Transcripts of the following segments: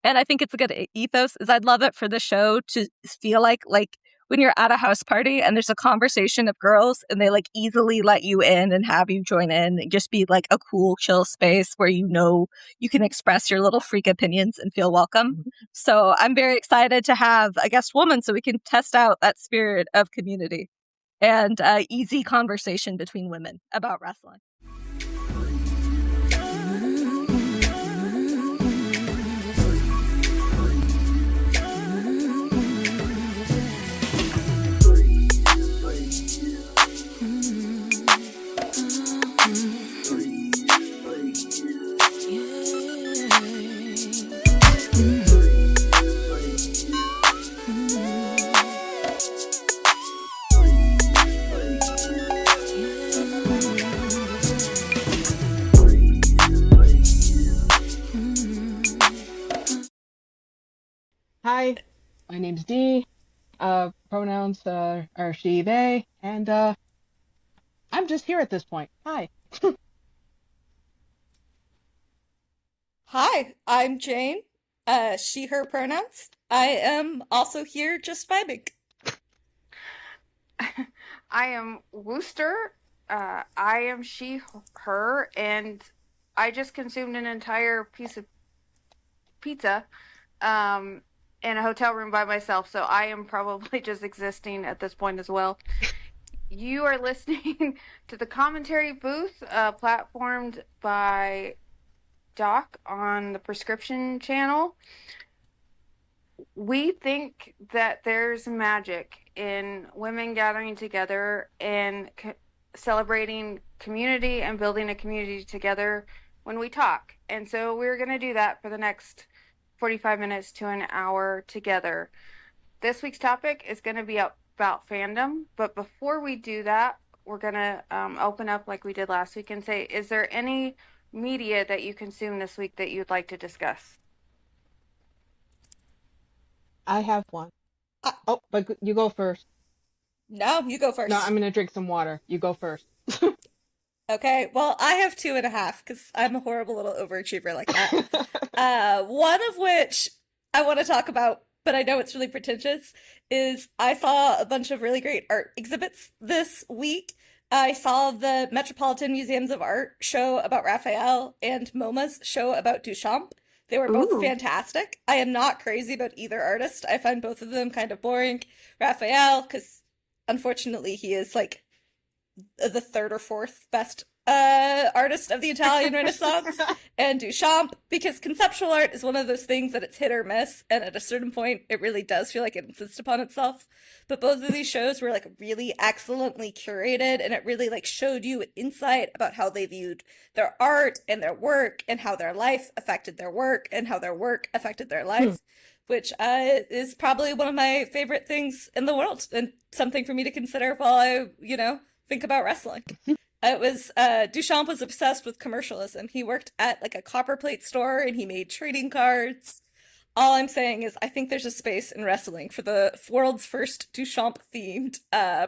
and I think it's a good ethos, is I'd love it for the show to feel like when you're at a house party and there's a conversation of girls and they like easily let you in and have you join in and just be like a cool, chill space where you know you can express your little freak opinions and feel welcome. So I'm very excited to have a guest woman so we can test out that spirit of community and easy conversation between women about wrestling. Hi, my name's Dee. Pronouns are she, they, and I'm just here at this point. Hi. Hi, I'm Jane. She, her pronouns. I am also here just vibing. I am Wooster. I am she, her, and I just consumed an entire piece of pizza in a hotel room by myself, so I am probably just existing at this point as well. You are listening to the commentary booth, platformed by Doc on the Prescription channel. We think that there's magic in women gathering together and celebrating community and building a community together when we talk. And so we're going to do that for the next 45 minutes to an hour together. This week's topic is going to be about fandom. But before we do that, we're going to open up like we did last week and say, is there any media that you consume this week that you'd like to discuss? I have one. Oh, but you go first. No, you go first. No, I'm gonna drink some water. You go first. Okay, well, I have 2.5 because I'm a horrible little overachiever like that. One of which I want to talk about, but I know it's really pretentious, is I saw a bunch of really great art exhibits this week. I saw the Metropolitan Museums of Art show about Raphael and MoMA's show about Duchamp. They were both fantastic. I am not crazy about either artist. I find both of them kind of boring. Raphael, because unfortunately he is like the third or fourth best artist of the Italian Renaissance, and Duchamp, because conceptual art is one of those things that it's hit or miss, and at a certain point it really does feel like it insists upon itself. But both of these shows were like really excellently curated, and it really like showed you an insight about how they viewed their art and their work, and how their life affected their work, and how their work affected their life. Which is probably one of my favorite things in the world, and something for me to consider while I, think about wrestling. It was Duchamp was obsessed with commercialism. He worked at like a copper plate store and he made trading cards. All I'm saying is I think there's a space in wrestling for the world's first Duchamp themed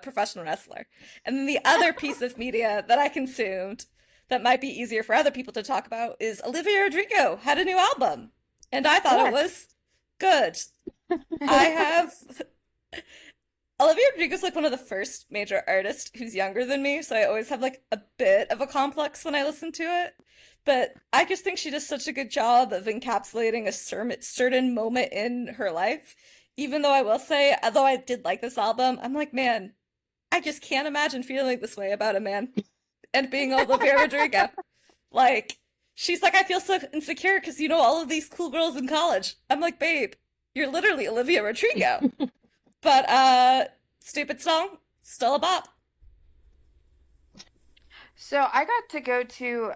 professional wrestler. And then the other piece of media that I consumed that might be easier for other people to talk about is Olivia Rodrigo had a new album. And I thought it was good. I have Olivia Rodrigo's like one of the first major artists who's younger than me, so I always have like a bit of a complex when I listen to it. But I just think she does such a good job of encapsulating a certain moment in her life. Even though I will say, although I did like this album, I'm like, man, I just can't imagine feeling this way about a man and being Olivia Rodrigo. Like, she's like, I feel so insecure because you know all of these cool girls in college. I'm like, babe, you're literally Olivia Rodrigo. But stupid song, still a bop. So I got to go to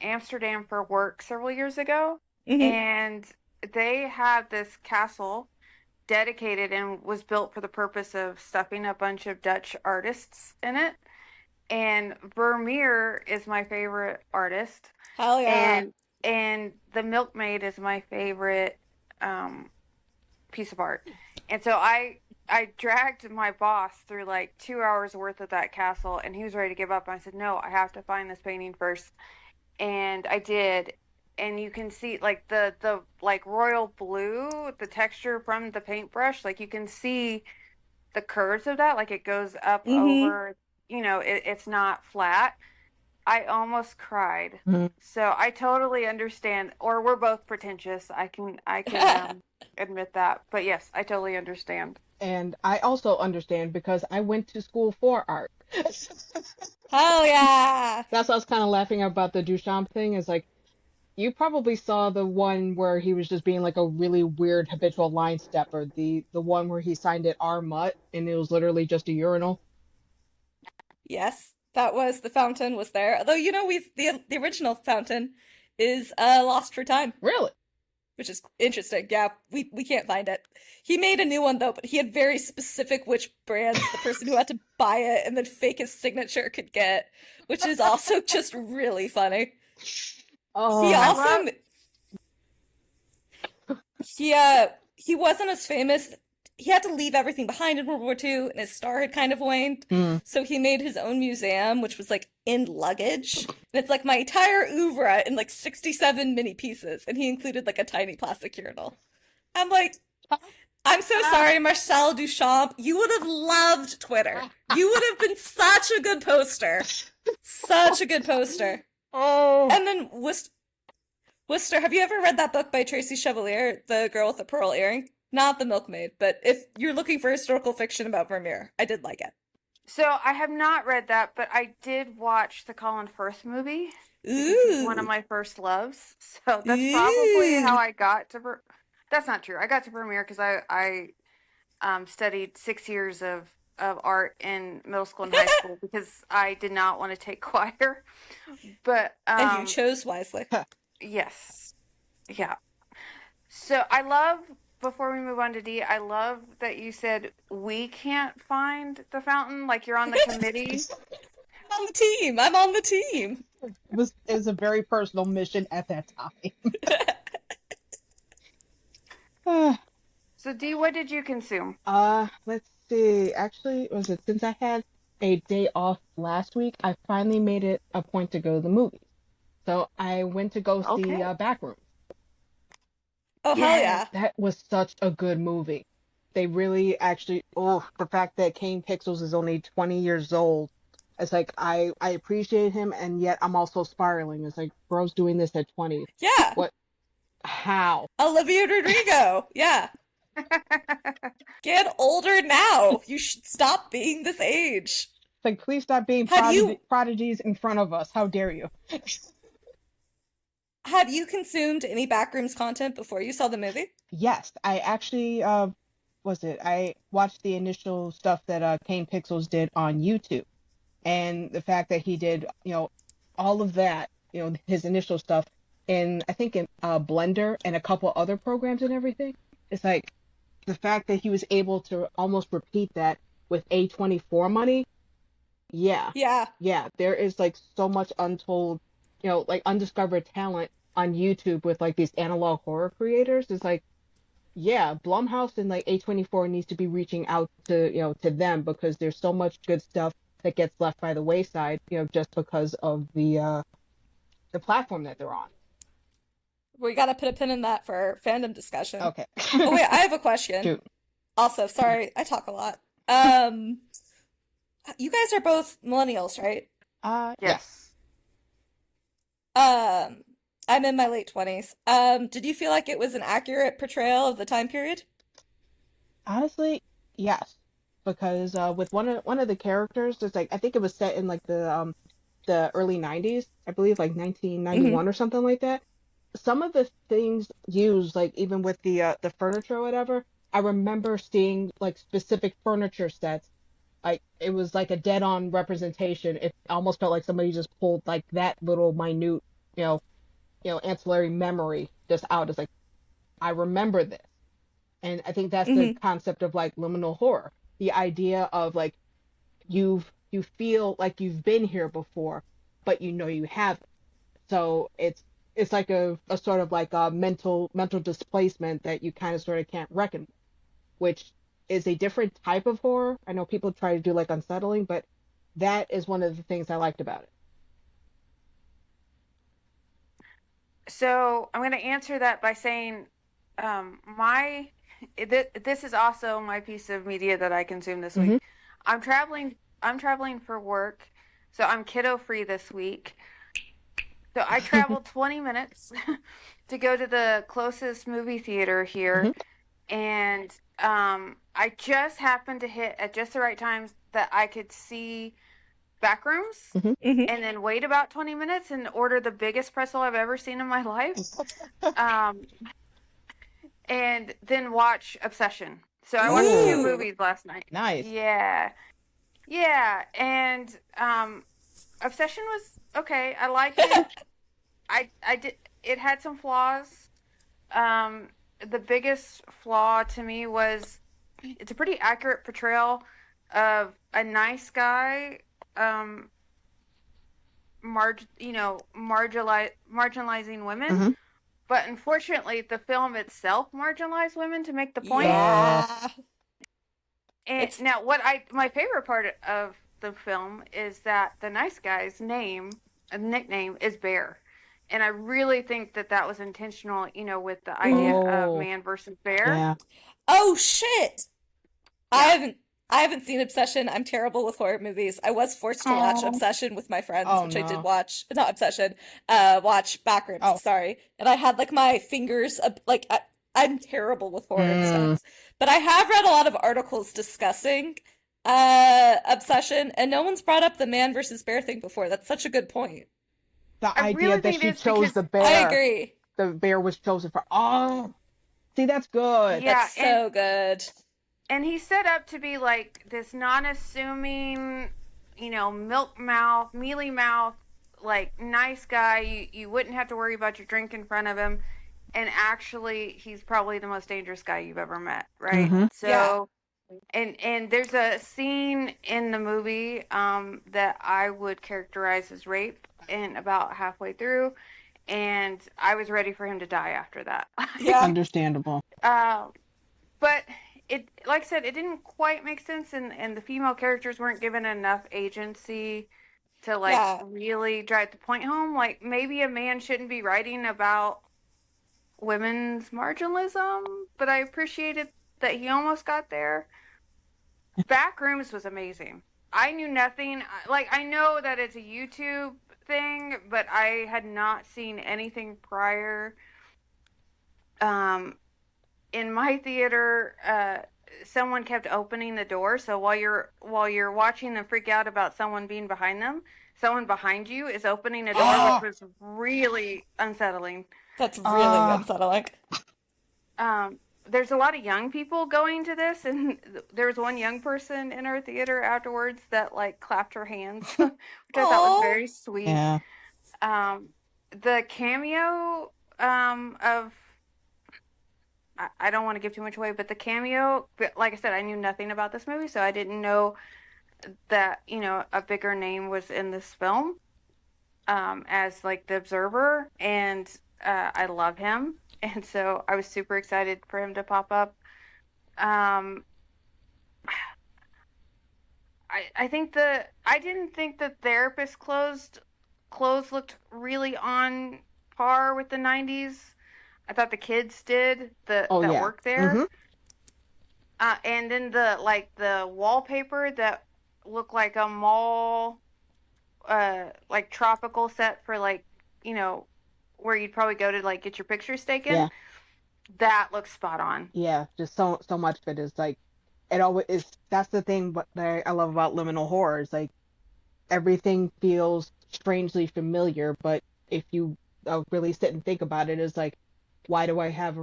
Amsterdam for work several years ago, and they had this castle dedicated and was built for the purpose of stuffing a bunch of Dutch artists in it. And Vermeer is my favorite artist. Hell yeah. And the Milkmaid is my favorite piece of art. And so I dragged my boss through like 2 hours worth of that castle, and he was ready to give up. And I said, no, I have to find this painting first. And I did. and you can see like the like royal blue, the texture from the paintbrush, like you can see the curves of that, like it goes up Mm-hmm. over, it's not flat. I almost cried. Mhm. So I totally understand, or we're both pretentious. I can admit that. But yes, I totally understand. And I also understand because I went to school for art. Hell yeah. That's why I was kind of laughing about the Duchamp thing. Is like you probably saw the one where he was just being like a really weird habitual line stepper. The one where he signed it R Mutt and it was literally just a urinal. Yes, that was the fountain was there. Although we've the original fountain is lost for time, Really? which is interesting. Yeah, we can't find it. He made a new one though, but he had very specific which brands the person who had to buy it and then fake his signature could get, which is also just really funny. He I Oh, also love he wasn't as famous. He had to leave everything behind in World War II, and his star had kind of waned. mm. So he made his own museum, which was like in luggage. And it's like my entire oeuvre in like 67 mini pieces. And he included like a tiny plastic urinal. I'm like, I'm so sorry, Marcel Duchamp. You would have loved Twitter. You would have been such a good poster. Such a good poster. Oh, And then Wooster, have you ever read that book by Tracy Chevalier, The Girl with the Pearl Earring? Not The Milkmaid, but if you're looking for historical fiction about Vermeer, I did like it. So I have not read that, but I did watch the Colin Firth movie because he's one of Ooh. my first loves. So that's probably how Ooh. I got to. That's not true. I got to Vermeer because I studied 6 years of art in middle school and high school because I did not want to take choir. But And you chose wisely. yes, yeah. So I love, before we move on to D, I love that you said we can't find the fountain, like you're on the committee. I'm on the team. I'm on the team. it was a very personal mission at that time. So D, what did you consume? Let's see. Actually, was it since I had a day off last week, I finally made it a point to go to the movies. So I went to go see Okay. Backrooms. Oh, hell Yes. yeah. That was such a good movie. They really actually, oh, the fact that Kane Pixels is only 20 years old. It's like I appreciate him, and yet I'm also spiraling. It's like, bro's doing this at 20. Yeah. What? How? Olivia Rodrigo. Yeah. Get older now. You should stop being this age. It's like, please stop being Had you prodigies in front of us. How dare you? had you consumed any Backrooms content before you saw the movie? Yes, I actually was it? I watched the initial stuff that Kane Pixels did on YouTube, and the fact that he did, all of that, his initial stuff in I think in Blender and a couple other programs and everything. It's like the fact that he was able to almost repeat that with A24 money. Yeah, Yeah. yeah, there is like so much untold, like undiscovered talent on YouTube with like these analog horror creators. It's like, yeah, Blumhouse and like A24 needs to be reaching out to, to them because there's so much good stuff that gets left by the wayside, just because of the platform that they're on. We gotta put a pin in that for our fandom discussion. Okay. Oh wait, I have a question. Shoot. Also, sorry, I talk a lot. Um, you guys are both millennials, right? Yes. Yes. Um, I'm in my late 20s. Did you feel like it was an accurate portrayal of the time period? Honestly, yes. Because with one of the characters, it's like I think it was set in like the early 90s, I believe like Hmm. 1991 or something like that. Some of the things used, like even with the furniture or whatever, I remember seeing like specific furniture sets. Like it was like a dead-on representation. It almost felt like somebody just pulled like that little minute, you know, ancillary memory just out. It's like I remember this, and I think that's the Hmm. concept of like liminal horror. The idea of like you feel like you've been here before, but you haven't. So it's like a sort of like a mental displacement that you kind of sort of can't reckon with, which is a different type of horror. I know people try to do like unsettling, but that is one of the things I liked about it. So I'm going to answer that by saying, my this is also my piece of media that I consume this Hmm. week. I'm traveling. I'm traveling for work, so I'm kiddo free this week. So I traveled 20 minutes to go to the closest movie theater Hmm. here, and I just happened to hit at just the right times that I could see back rooms Hmm. Hmm. and then wait about 20 minutes and order the biggest pretzel I've ever seen in my life. Um, and then watch Obsession. So I watched two Oh, Ooh. movies last night. nice. Yeah. Yeah, and Obsession was okay. I liked it. I did it had some flaws. Um the biggest flaw to me was it's a pretty accurate portrayal of a nice guy um marginalizing women, Hmm. but unfortunately the film itself marginalized women to make the point. Yeah. Yeah. And It's now my favorite part of the film is that the nice guy's name, a nickname, is Bear. And I really think that that was intentional, with the idea mhm. of Oh, man versus bear. yeah. Oh shit. I Yeah. haven't I haven't seen Obsession. I'm terrible with horror movies. I was forced to watch Oh. Obsession with my friends, Oh which I did no. watch. Not Obsession. Watch Backrooms, Oh. sorry. And I had like my fingers up like I'm terrible with horror and Mm. stuff. But I have read a lot of articles discussing Obsession, and no one's brought up the man versus bear thing before. That's such a good point. The I idea really that think it she is chose the because, I bear. agree. The bear was chosen for. Oh, see, that's good. That's yeah, and so good. he's set up to be like this non-assuming, milk mouth, mealy mouth, like nice guy. You wouldn't have to worry about your drink in front of him, and actually, he's probably the most dangerous guy you've ever met, right? Hmm. Yeah. So, and there's a scene in the movie that I would characterize as rape, and about halfway through, and I was ready for him to die after that. Yeah. Understandable. uh, but it, like I said, it didn't quite make sense, and the female characters weren't given enough agency to like Yeah. really drive the point home. Like maybe a man shouldn't be writing about women's marginalism, but I appreciated that he almost got there. Backrooms was amazing. I knew nothing. Like I know that it's a YouTube thing, but I had not seen anything prior. Um, in my theater, someone kept opening the door, so while you're watching them freak out about someone being behind them, someone behind you is opening a door, which Oh, was really unsettling. That's really uh, unsettling. There's a lot of young people going to this, and there was one young person in our theater afterwards that like clapped her hands, which I thought was Oh. very sweet. yeah. Um, the cameo of I don't want to give too much away, but the cameo, like I said, I knew nothing about this movie, so I didn't know that a bigger name was in this film, as like the observer, and I love him, and so I was super excited for him to pop up. Um, I didn't think the therapist clothes looked really on par with the 90s. I thought the kids did Oh that yeah. work there. Hmm. And then the wallpaper that looked like a mall, like tropical set for like, you know, where you'd probably go to like get your pictures taken. Yeah. That looks spot on. Yeah. Just so much of it is like it always is. That's the thing. What I love about liminal horror is like everything feels strangely familiar, but if you really sit and think about it, is like, why do I have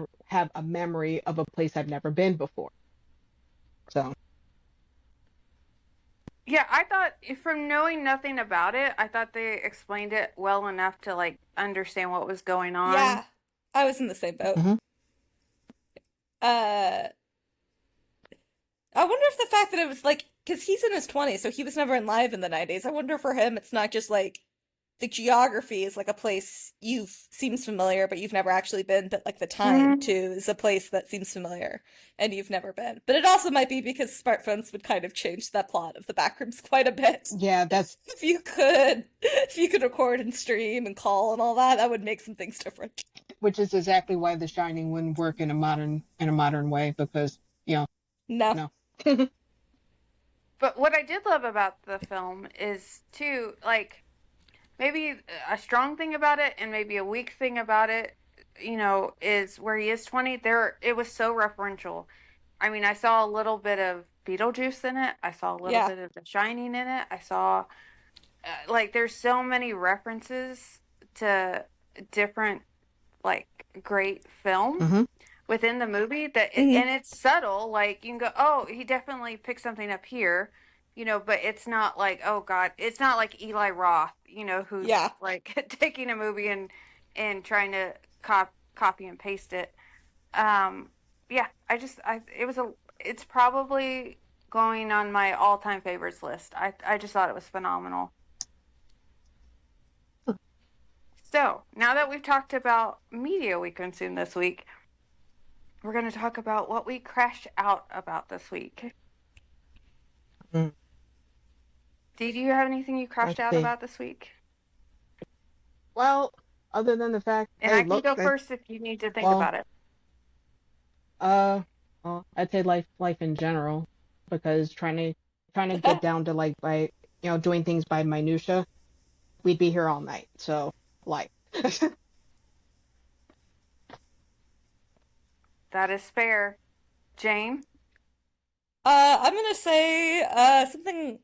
a memory of a place I've never been before? So. Yeah, I thought from knowing nothing about it, I thought they explained it well enough to like understand what was going on. Yeah. I was in the same boat. Hmm. Uh, I wonder if the fact that it was like, because he's in his 20s, so he was never alive in the 90s. I wonder for him, it's not just like the geography is like a place seems familiar, but you've never actually been. But like the time too is a place that seems familiar and you've never been. But it also might be because smartphones would kind of change that plot of the backrooms quite a bit. Yeah, that's If you could record and stream and call and all that, that would make some things different. which is exactly why The Shining wouldn't work in a modern way because No. no. But what I did love about the film is too, like, maybe a strong thing about it and maybe a weak thing about it, is where he is 20. It was so referential. I mean, I saw a little bit of Beetlejuice in it. I saw a little bit of The Shining in it. I saw, like, there's so many references to different, like, great film within the movie that, and it's subtle. Like, you can go, oh, he definitely picked something up here, but it's not like, oh God, it's not like Eli Roth, who's like taking a movie and trying to copy and paste it. It's probably going on my all-time favorites list. I just thought it was phenomenal. So now that we've talked about media we consumed this week, we're going to talk about what we crashed out about this week. Mm. Did you have anything you crashed out about this week? Well, other than the fact, and I can go first if you need to think about it. Well, I'd say life in general, because trying to get down to like by doing things by minutia, we'd be here all night. So life. That is fair. Jane? I'm gonna say something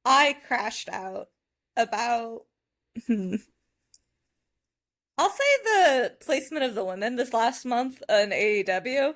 I crashed out about. I'll say the placement of the women this last month in AEW.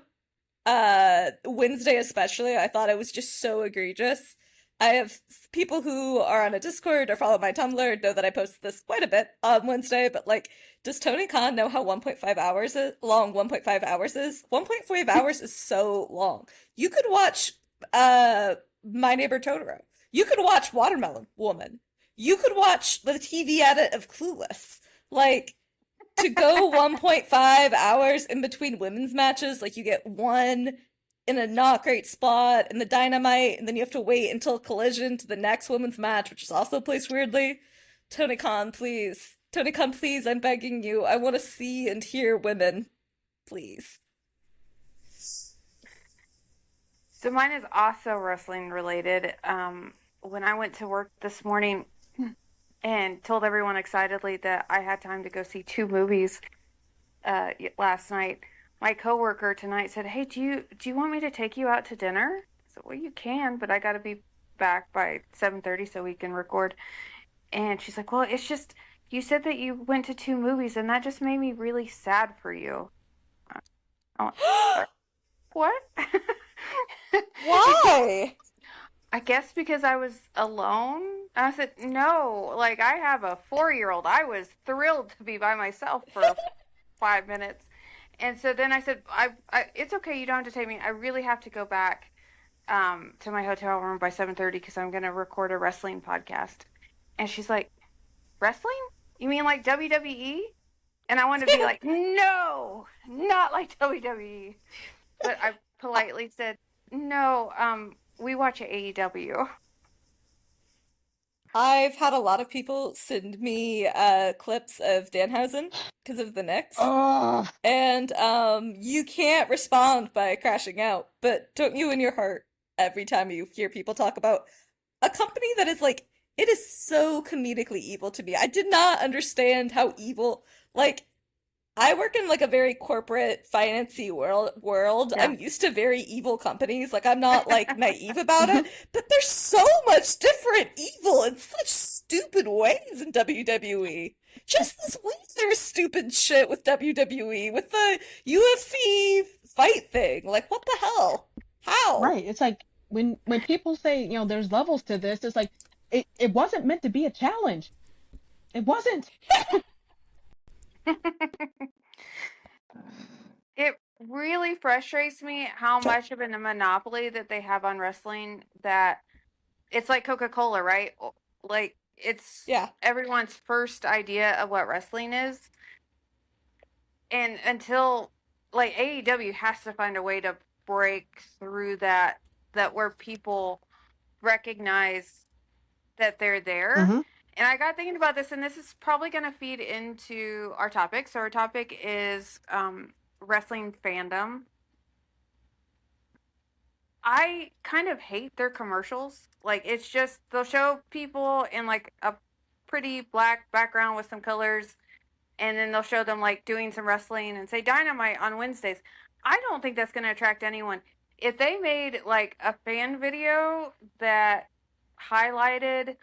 Wednesday especially, I thought it was just so egregious. I have people who are on a Discord or follow my Tumblr know that I post this quite a bit on Wednesday, but like, does Tony Khan know how 1.5 hours long 1.5 hours is? 1.5 hours is so long. You could watch My Neighbor Totoro. You could watch Watermelon Woman. You could watch the TV edit of Clueless. Like, to go 1.5 hours in between women's matches, like you get one in a not great spot in the Dynamite, and then you have to wait until Collision to the next women's match, which is also placed weirdly. Tony Khan, please. Tony Khan, please, I'm begging you. I want to see and hear women. Please. So mine is also wrestling related. When I went to work this morning and told everyone excitedly that I had time to go see 2 movies last night, my coworker tonight said, "Hey, do you want me to take you out to dinner?" I said, "Well, you can, but I got to be back by 7:30 so we can record." And she's like, "Well, it's just you said that you went to 2 movies, and that just made me really sad for you." What? Why? I guess because I was alone. I said, no, like I have a 4-year-old. I was thrilled to be by myself for 5 minutes. And so then I said, it's okay. You don't have to take me. I really have to go back to my hotel room by 7:30 because I'm going to record a wrestling podcast. And she's like, wrestling? You mean like WWE? And I want to be like, no, not like WWE. But I politely said, no, we watch AEW. I've had a lot of people send me clips of Danhausen because of the Knicks. Oh. And you can't respond by crashing out, but don't you in your heart every time you hear people talk about a company that is like, it is so comedically evil to me. I did not understand how evil, like, I work in like a very corporate financy world. Yeah. I'm used to very evil companies. Like I'm not like naive about it, but there's so much different evil in such stupid ways in WWE. Just this week there's stupid shit with WWE with the UFC fight thing. Like what the hell? How? Right. It's like when people say, there's levels to this, it's like it wasn't meant to be a challenge. It wasn't. It really frustrates me how much of a monopoly that they have on wrestling that it's like Coca-Cola, right? Like it's Yeah. everyone's first idea of what wrestling is. And until like AEW has to find a way to break through that where people recognize that they're there. Mm-hmm. And I got thinking about this, and this is probably going to feed into our topic. So our topic is wrestling fandom. I kind of hate their commercials. Like, it's just they'll show people in like a pretty black background with some colors, and then they'll show them like doing some wrestling and say Dynamite on Wednesdays. I don't think that's going to attract anyone. If they made like a fan video that highlighted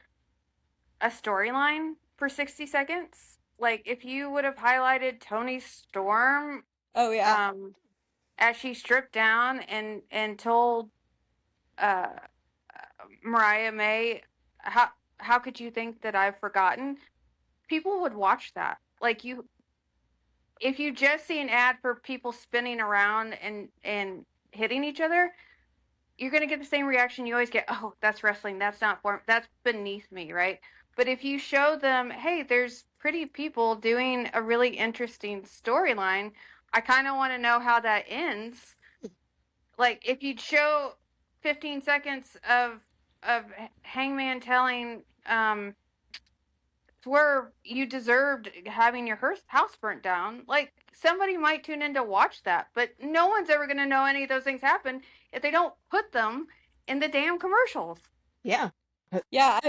a storyline for 60 seconds, like if you would have highlighted Tony Storm Oh yeah. as she stripped down and told uh, Mariah May, how could you think that I've forgotten? People would watch that. Like, if you just see an ad for people spinning around and hitting each other, you're going to get the same reaction you always get. Oh, that's wrestling. That's beneath me, right? But if you show them, hey, there's pretty people doing a really interesting storyline, I kind of want to know how that ends. Like, if you'd show 15 seconds of Hangman telling Swerve, you deserved having your house burnt down. Like, somebody might tune in to watch that, but no one's ever going to know any of those things happen if they don't put them in the damn commercials. Yeah. Yeah,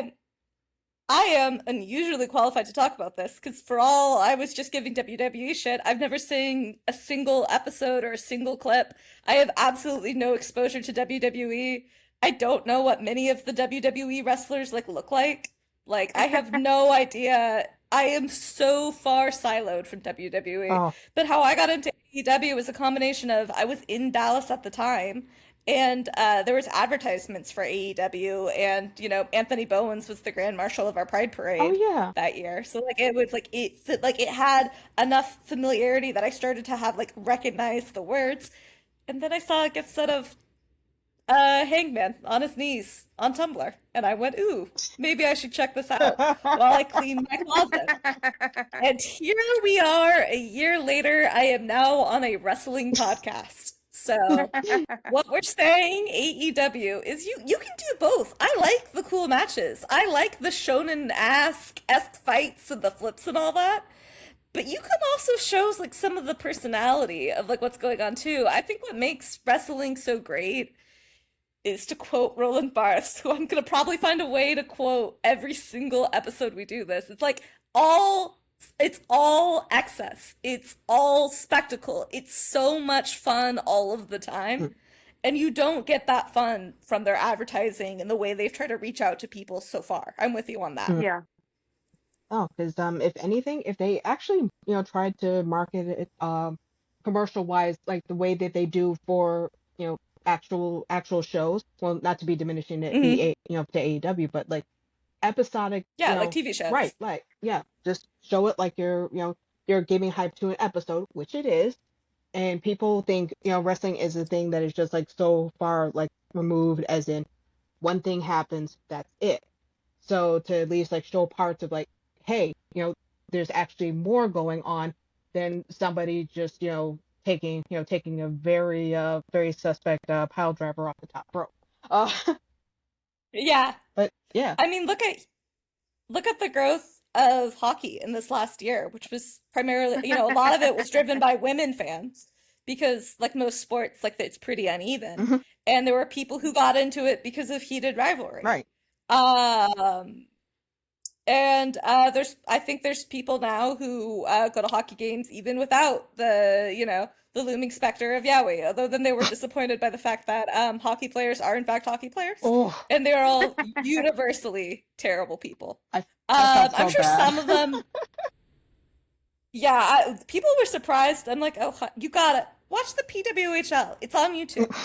I am unusually qualified to talk about this because for all I was just giving WWE shit, I've never seen a single episode or a single clip. I have absolutely no exposure to WWE. I don't know what many of the WWE wrestlers like look like. Like I have no idea. I am so far siloed from WWE. Oh, But how I got into AEW was a combination of I was in Dallas at the time and there was advertisements for AEW, and Anthony Bowens was the Grand Marshal of our Pride oh Parade yeah. that year. So like it was like it had enough familiarity that I started to have like recognize the words, and then I saw a gift set of Hangman on his knees on Tumblr, and I went, ooh, maybe I should check this out while I clean my closet. And here we are, a year later. I am now on a wrestling podcast. So what we're saying, AEW, is you can do both. I like the cool matches. I like the shonen-esque fights and the flips and all that. But you can also show like some of the personality of like what's going on too. I think what makes wrestling so great is, to quote Roland Barthes, who I'm gonna probably find a way to quote every single episode we do this. It's all excess. It's all spectacle. It's so much fun all of the time. And you don't get that fun from their advertising and the way they've tried to reach out to people so far. I'm with you on that. Yeah. Oh, because if anything, if they actually tried to market it commercial wise like the way that they do for actual shows, well, not to be diminishing it Hmm. to AEW, but like episodic, Yeah, like TV shows. right, like yeah, just show it like you're giving hype to an episode, which it is, and people think wrestling is a thing that is just like so far like removed, as in one thing happens, that's it. So to at least like show parts of like, hey, there's actually more going on than somebody just taking a very suspect pile driver off the top rope. Uh, Yeah. but yeah. I mean, look at the growth of hockey in this last year, which was primarily, a lot of it was driven by women fans because, like most sports, like it's pretty uneven. Mhm. And there were people who got into it because of heated rivalry. Right. And I think there's people now who go to hockey games even without the looming specter of Yowie, although then they were disappointed by the fact that hockey players are in fact hockey players, Oh, and they're all universally terrible people. I felt so I'm sure bad. some of them, yeah, people were surprised. I'm like, oh, you gotta watch the PWHL. It's on YouTube.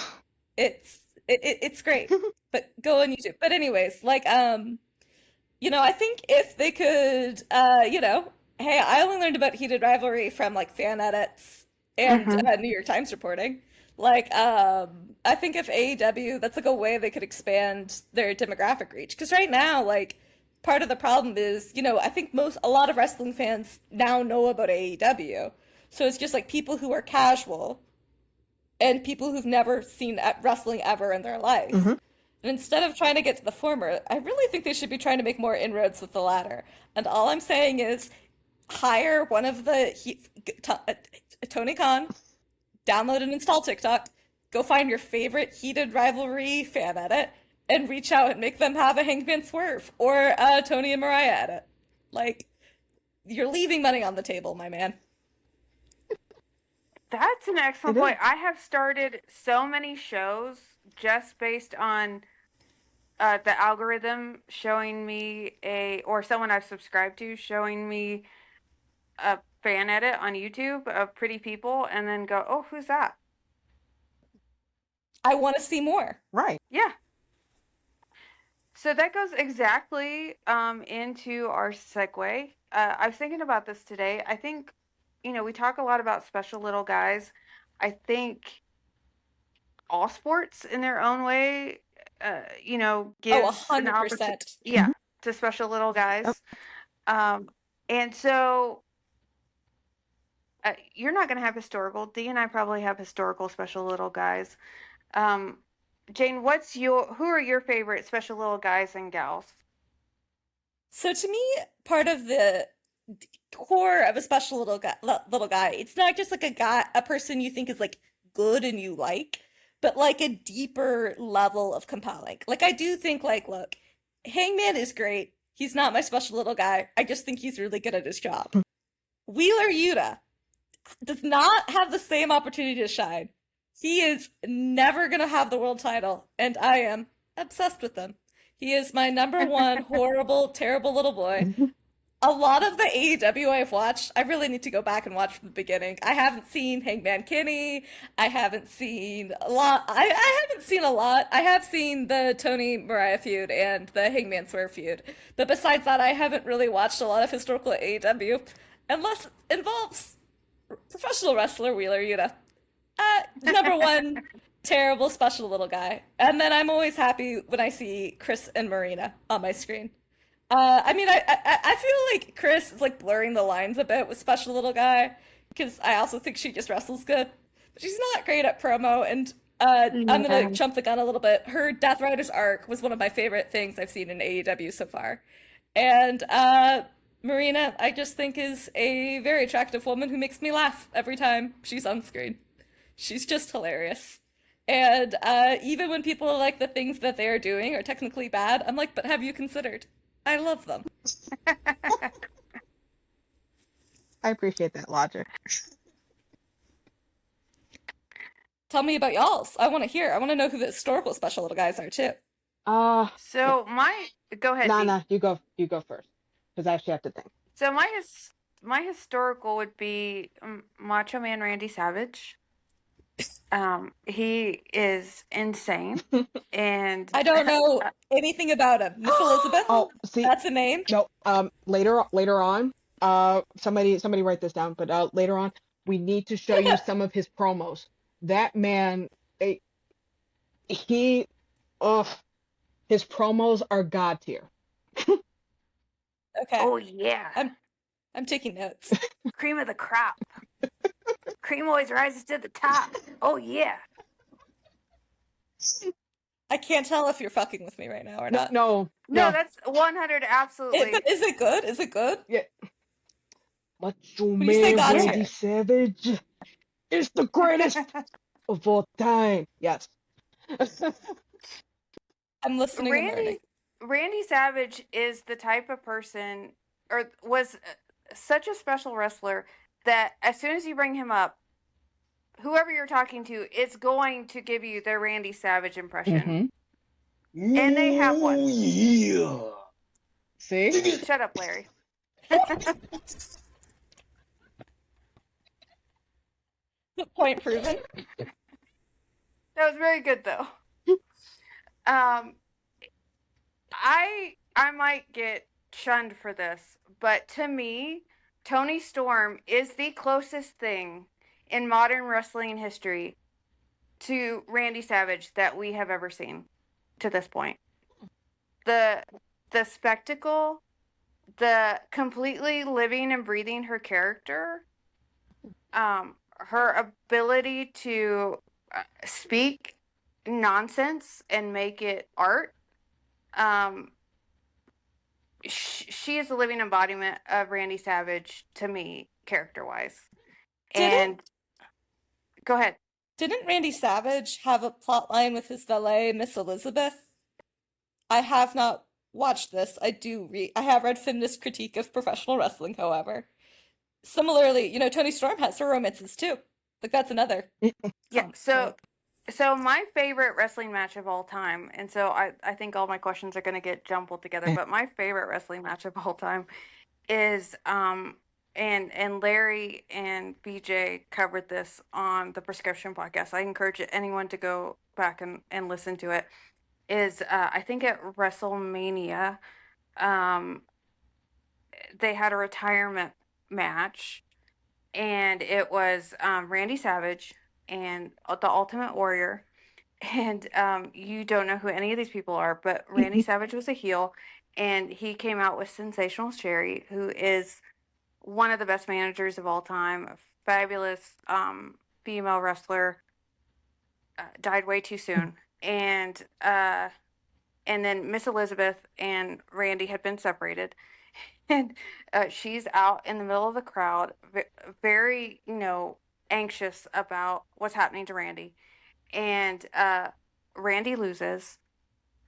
It's great, but go on YouTube. But anyways, like I think if they could, hey, I only learned about heated rivalry from like fan edits and New York Times reporting. Like, I think if AEW, that's like a way they could expand their demographic reach. Because right now, like, part of the problem is, I think a lot of wrestling fans now know about AEW. So it's just like people who are casual and people who've never seen wrestling ever in their life. Mhm. And instead of trying to get to the former, I really think they should be trying to make more inroads with the latter. And all I'm saying is hire one of Tony Khan, download and install TikTok, go find your favorite heated rivalry fan edit, and reach out and make them have a Hangman Swerve or a Tony and Mariah edit. Like, you're leaving money on the table, my man. That's an excellent It is. point. I have started so many shows just based on the algorithm showing me or someone I've subscribed to showing me a fan edit on YouTube of pretty people and then go, oh, who's that? I want to see more. Right. Yeah. So that goes exactly into our segue. I was thinking about this today. I think, we talk a lot about special little guys. I think all sports in their own way, gives an 100%. opportunity, yeah, to special little guys. And so you're not going to have historical. Dee and I probably have historical special little guys. Jane, who are your favorite special little guys and gals? So to me, part of the core of a special little guy, it's not just like a person you think is like good and you like, but like a deeper level of compelling. Like I do think like, look, Hangman is great. He's not my special little guy. I just think he's really good at his job. Wheeler Yuta does not have the same opportunity to shine. He is never gonna have the world title, and I am obsessed with him. He is my number one horrible, terrible little boy. A lot of the AEW I've watched, I really need to go back and watch from the beginning. I haven't seen Hangman Kinney. I haven't seen a lot. I haven't seen a lot. I have seen the Tony Mariah feud and the Hangman Swerve feud. But besides that, I haven't really watched a lot of historical AEW unless it involves professional wrestler Wheeler Yuta. Number one, terrible special little guy. And then I'm always happy when I see Chris and Marina on my screen. I feel like Chris is like blurring the lines a bit with special little guy because I also think she just wrestles good, but she's not great at promo. And I'm gonna jump the gun a little bit. Her Death Riders arc was one of my favorite things I've seen in AEW so far, and Marina I just think is a very attractive woman who makes me laugh every time she's on screen. She's just hilarious. And even when people are like the things that they are doing are technically bad, I'm like, but have you considered? I love them. I appreciate that logic. Tell me about y'all's. I want to hear. I want to know who the historical special little guys are too. So go ahead. Nah, you go first, because I actually have to think. So my historical would be Macho Man Randy Savage. He is insane, and I don't know anything about him. Miss Elizabeth? Oh, see, that's a name? No, later on, somebody write this down, but later on, we need to show you some of his promos. That man, his promos are god tier. Okay. Oh yeah. I'm taking notes. Cream of the crop. Cream always rises to the top. Oh yeah. I can't tell if you're fucking with me right now or not. No, that's 100 absolutely. Is it good? Is it good? Yeah. Macho When you say Man god Randy tier. Savage is the greatest of all time. Yes. I'm listening and learning. Randy Savage is the type of person, or was such a special wrestler, that as soon as you bring him up, whoever you're talking to is going to give you their Randy Savage impression. Mm-hmm. And they have one. Yeah. See? Shut up, Larry. Point proven. That was very good, though. I might get shunned for this, but to me, Tony Storm is the closest thing in modern wrestling history to Randy Savage that we have ever seen to this point. The the spectacle, the completely living and breathing her character, her ability to speak nonsense and make it art. She is a living embodiment of Randy Savage to me, character-wise. Didn't And go ahead. didn't Randy Savage have a plot line with his valet, Miss Elizabeth? I have not watched this. I have read feminist critique of professional wrestling, however. Similarly, Tony Storm has her romances too. Like that's another Yeah, trope. so my favorite wrestling match of all time, and so I think all my questions are going to get jumbled together, but my favorite wrestling match of all time is and Larry and BJ covered this on the Prescription podcast. I encourage anyone to go back and listen to it. Is I think at WrestleMania, they had a retirement match, and it was Randy Savage and the Ultimate Warrior. And you don't know who any of these people are, but Randy Savage was a heel, and he came out with Sensational Sherry, who is one of the best managers of all time, a fabulous female wrestler, died way too soon. And then Miss Elizabeth and Randy had been separated. And she's out in the middle of the crowd, very, anxious about what's happening to Randy. And Randy loses,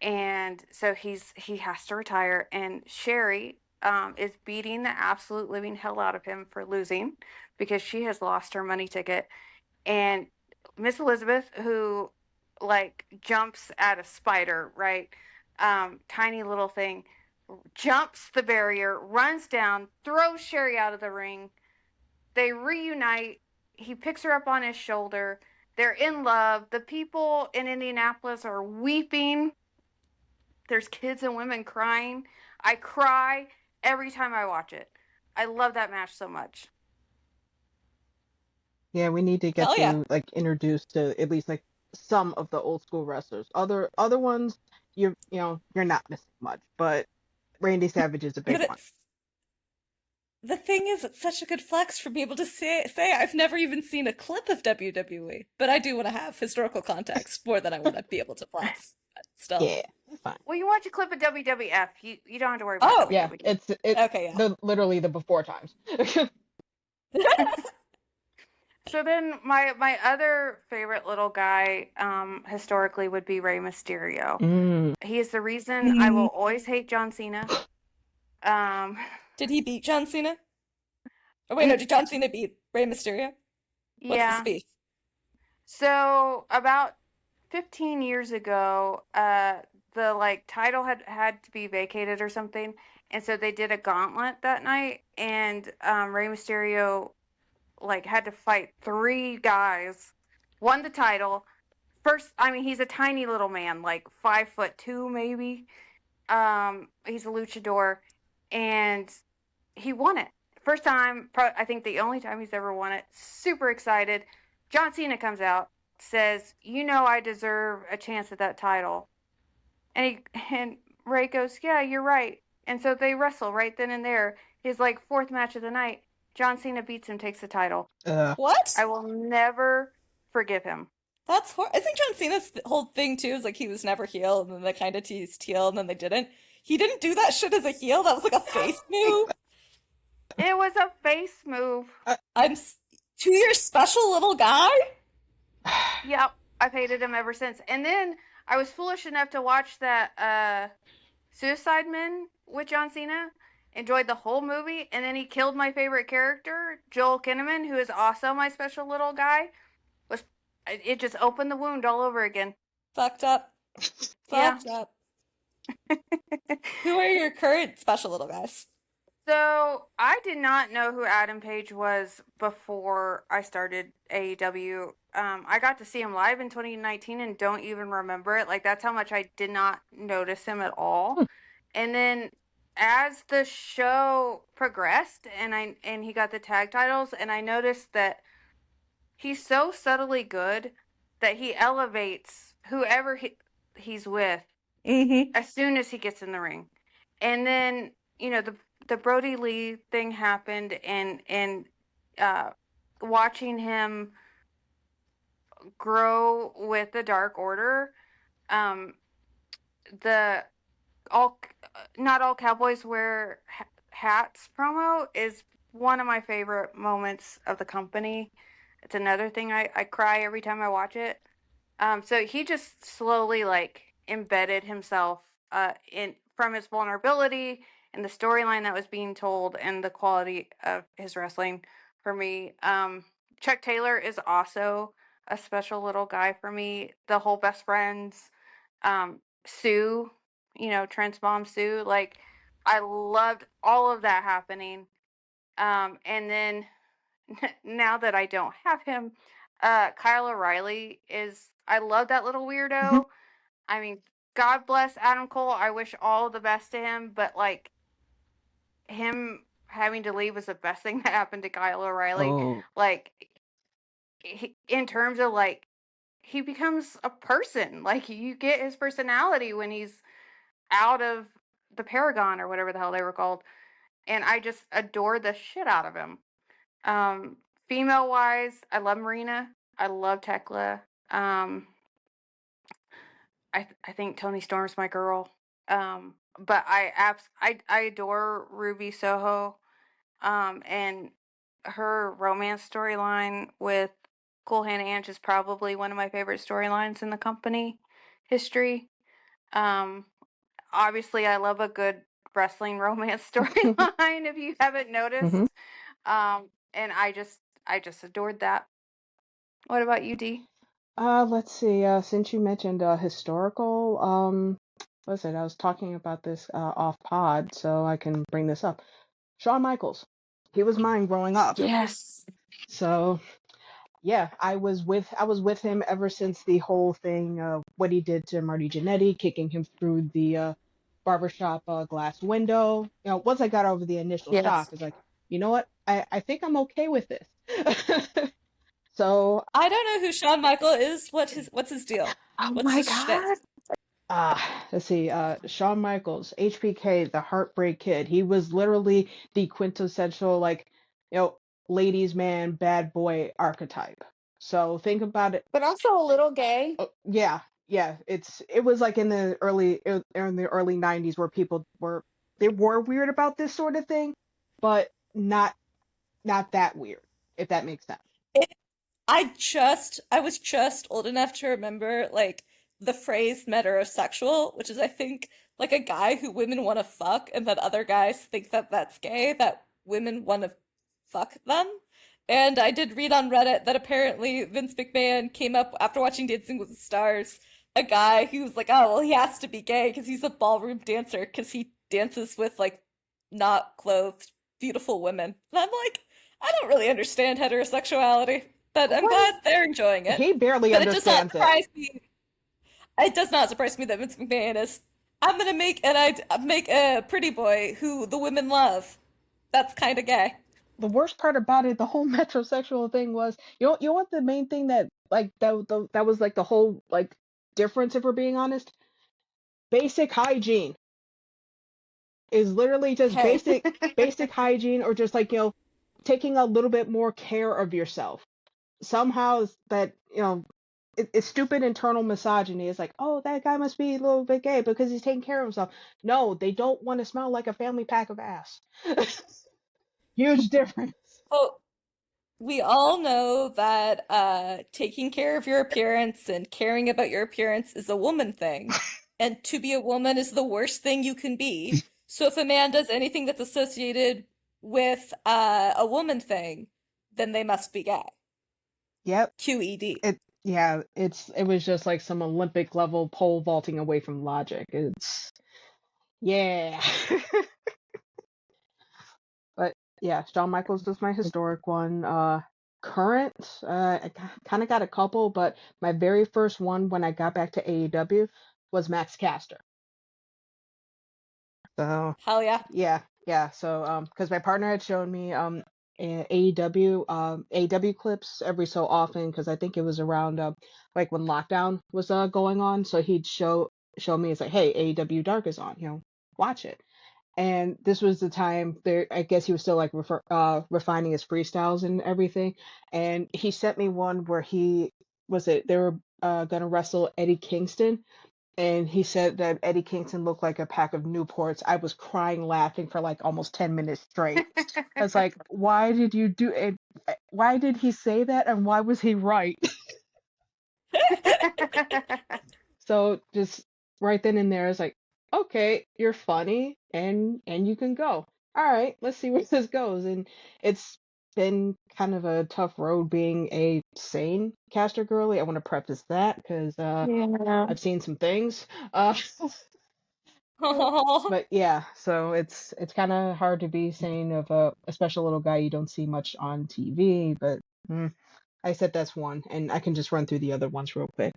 and so he has to retire. And Sherry is beating the absolute living hell out of him for losing because she has lost her money ticket. And Miss Elizabeth, who jumps at a spider, right? Tiny little thing, jumps the barrier, runs down, throws Sherry out of the ring. They reunite. He picks her up on his shoulder. They're in love. The people in Indianapolis are weeping. There's kids and women crying. I cry every time I watch it. I love that match so much. Yeah, we need to get Hell yeah. you introduced to at least some of the old school wrestlers. Other ones, you're not missing much, but Randy Savage is a big one. The thing is, it's such a good flex for me able to say I've never even seen a clip of WWE, but I do want to have historical context more than I want to be able to flex. But still, Yeah, fine. Well, you watch a clip of WWF, you don't have to worry about Yeah, WWE. it's okay, yeah. literally the before times. So then my other favorite little guy historically would be Rey Mysterio. He is the reason I will always hate John Cena. Did he beat John Cena? Oh wait, no, did John Cena beat Rey Mysterio? What's Yeah. the beef? So about 15 years ago, the title had to be vacated or something, and so they did a gauntlet that night, and Rey Mysterio had to fight 3 guys, won the title. First, I mean, he's a tiny little man, 5'2" maybe. He's a luchador, and he won it. First time, I think the only time he's ever won it. Super excited. John Cena comes out, says, I deserve a chance at that title. And Ray goes, yeah, you're right. And so they wrestle right then and there. His 4th match of the night. John Cena beats him, takes the title. What? I will never forgive him. That's I think John Cena's whole thing too is he was never heel, and then they kind of teased heel, and then they didn't. He didn't do that shit as a heel. That was a face move. It was a face move. I'm 2 years special little guy. Yep, I've hated him ever since. And then I was foolish enough to watch that Suicide Men with John Cena. Enjoyed the whole movie, and then he killed my favorite character, Joel Kinnaman, who is also my special little guy. It just opened the wound all over again. Fucked up. Fucked up. Who are your current special little guys? So I did not know who Adam Page was before I started AEW. I got to see him live in 2019 and don't even remember it. That's how much I did not notice him at all. And then as the show progressed and he got the tag titles, and I noticed that he's so subtly good that he elevates whoever he's with as soon as he gets in the ring. And then, the Brody Lee thing happened, and watching him grow with the Dark Order, um, the all not all cowboys wear hats promo is one of my favorite moments of the company. It's another thing I cry every time I watch it. So he just slowly like embedded himself in from his vulnerability and the storyline that was being told and the quality of his wrestling for me. Chuck Taylor is also a special little guy for me. The whole best friends, Sue, Trent's mom Sue, like I loved all of that happening. And then now that I don't have him, Kyle O'Reilly is. I love that little weirdo. I mean, God bless Adam Cole. I wish all the best to him, but like him having to leave was the best thing that happened to Kyle O'Reilly. Oh. Like, in terms of like, he becomes a person. Like, you get his personality when he's out of the Paragon or whatever the hell they were called, and I just adore the shit out of him. Female wise, I love Marina. I love Tekla. I think Tony Storm's my girl. But I adore Ruby Soho. And her romance storyline with Cool Hannah Ange is probably one of my favorite storylines in the company history. Um, Obviously, I love a good wrestling romance storyline. If you haven't noticed, Mhm. And I just adored that. What about you, D? Let's see. Since you mentioned historical, listen, I was talking about this off pod, so I can bring this up. Shawn Michaels, he was mine growing up. Yes. So yeah, I was with him ever since the whole thing, what he did to Marty Jannetty, kicking him through the barbershop glass window. Once I got over the initial shock, Yes. it's like, you know what? I think I'm okay with this. So I don't know who Shawn Michael is. What's his deal? Oh What's my his shtick? God. let's see, Shawn Michaels, HBK, the Heartbreak Kid. He was literally the quintessential, like, you know, ladies' man, bad boy archetype. So think about it. But also a little gay. Yeah, yeah. It was like in the early '90s where they were weird about this sort of thing, but not that weird, if that makes sense. It, I was just old enough to remember like the phrase metrosexual, which is I think like a guy who women want to fuck and that other guys think that that's gay, that women want to fuck them. And I did read on Reddit that apparently Vince McMahon came up after watching Dancing with the Stars, a guy who was like, oh, well, he has to be gay because he's a ballroom dancer because he dances with like not clothed, beautiful women. And I'm like, I don't really understand heterosexuality, but I'm What is glad they're enjoying it. He barely But it does not understands it. surprise me. It does not surprise me that Vince McMahon is. I'm gonna make a pretty boy who the women love. That's kind of gay. The worst part about it, the whole metrosexual thing was, you know what the main thing that like that was like the whole like difference, if we're being honest? Basic hygiene is literally just Hey, basic hygiene, or just like, taking a little bit more care of yourself. Somehow that, it's stupid internal misogyny. It's like, oh, that guy must be a little bit gay because he's taking care of himself. No, they don't want to smell like a family pack of ass. Huge difference. well, we all know that taking care of your appearance and caring about your appearance is a woman thing, and to be a woman is the worst thing you can be. So if a man does anything that's associated with a woman thing, then they must be gay. Yep. QED. It was just like some Olympic level pole vaulting away from logic. Yeah. But yeah, Shawn Michaels was my historic one. Current, I kind of got a couple, but my very first one when I got back to AEW was Max Caster. So Hell yeah. yeah, yeah. So because my partner had shown me AEW clips every so often, because I think it was around like when lockdown was going on, so he'd show me, it's like, hey, AEW Dark is on, watch it. And this was the time there. I guess he was still like refining his freestyles and everything. And he sent me one where they were gonna wrestle Eddie Kingston, and he said that Eddie Kingston looked like a pack of Newports. I was crying laughing for like almost 10 minutes straight. I was like, why did you do it? Why did he say that? And why was he right? So just right then and there, it's like, okay, you're funny and you can go. All right, let's see where this goes. And it's been kind of a tough road being a sane caster girly. I want to preface that because Yeah. I've seen some things. But yeah, so it's kind of hard to be sane of a special little guy you don't see much on TV. But I said that's one, and I can just run through the other ones real quick.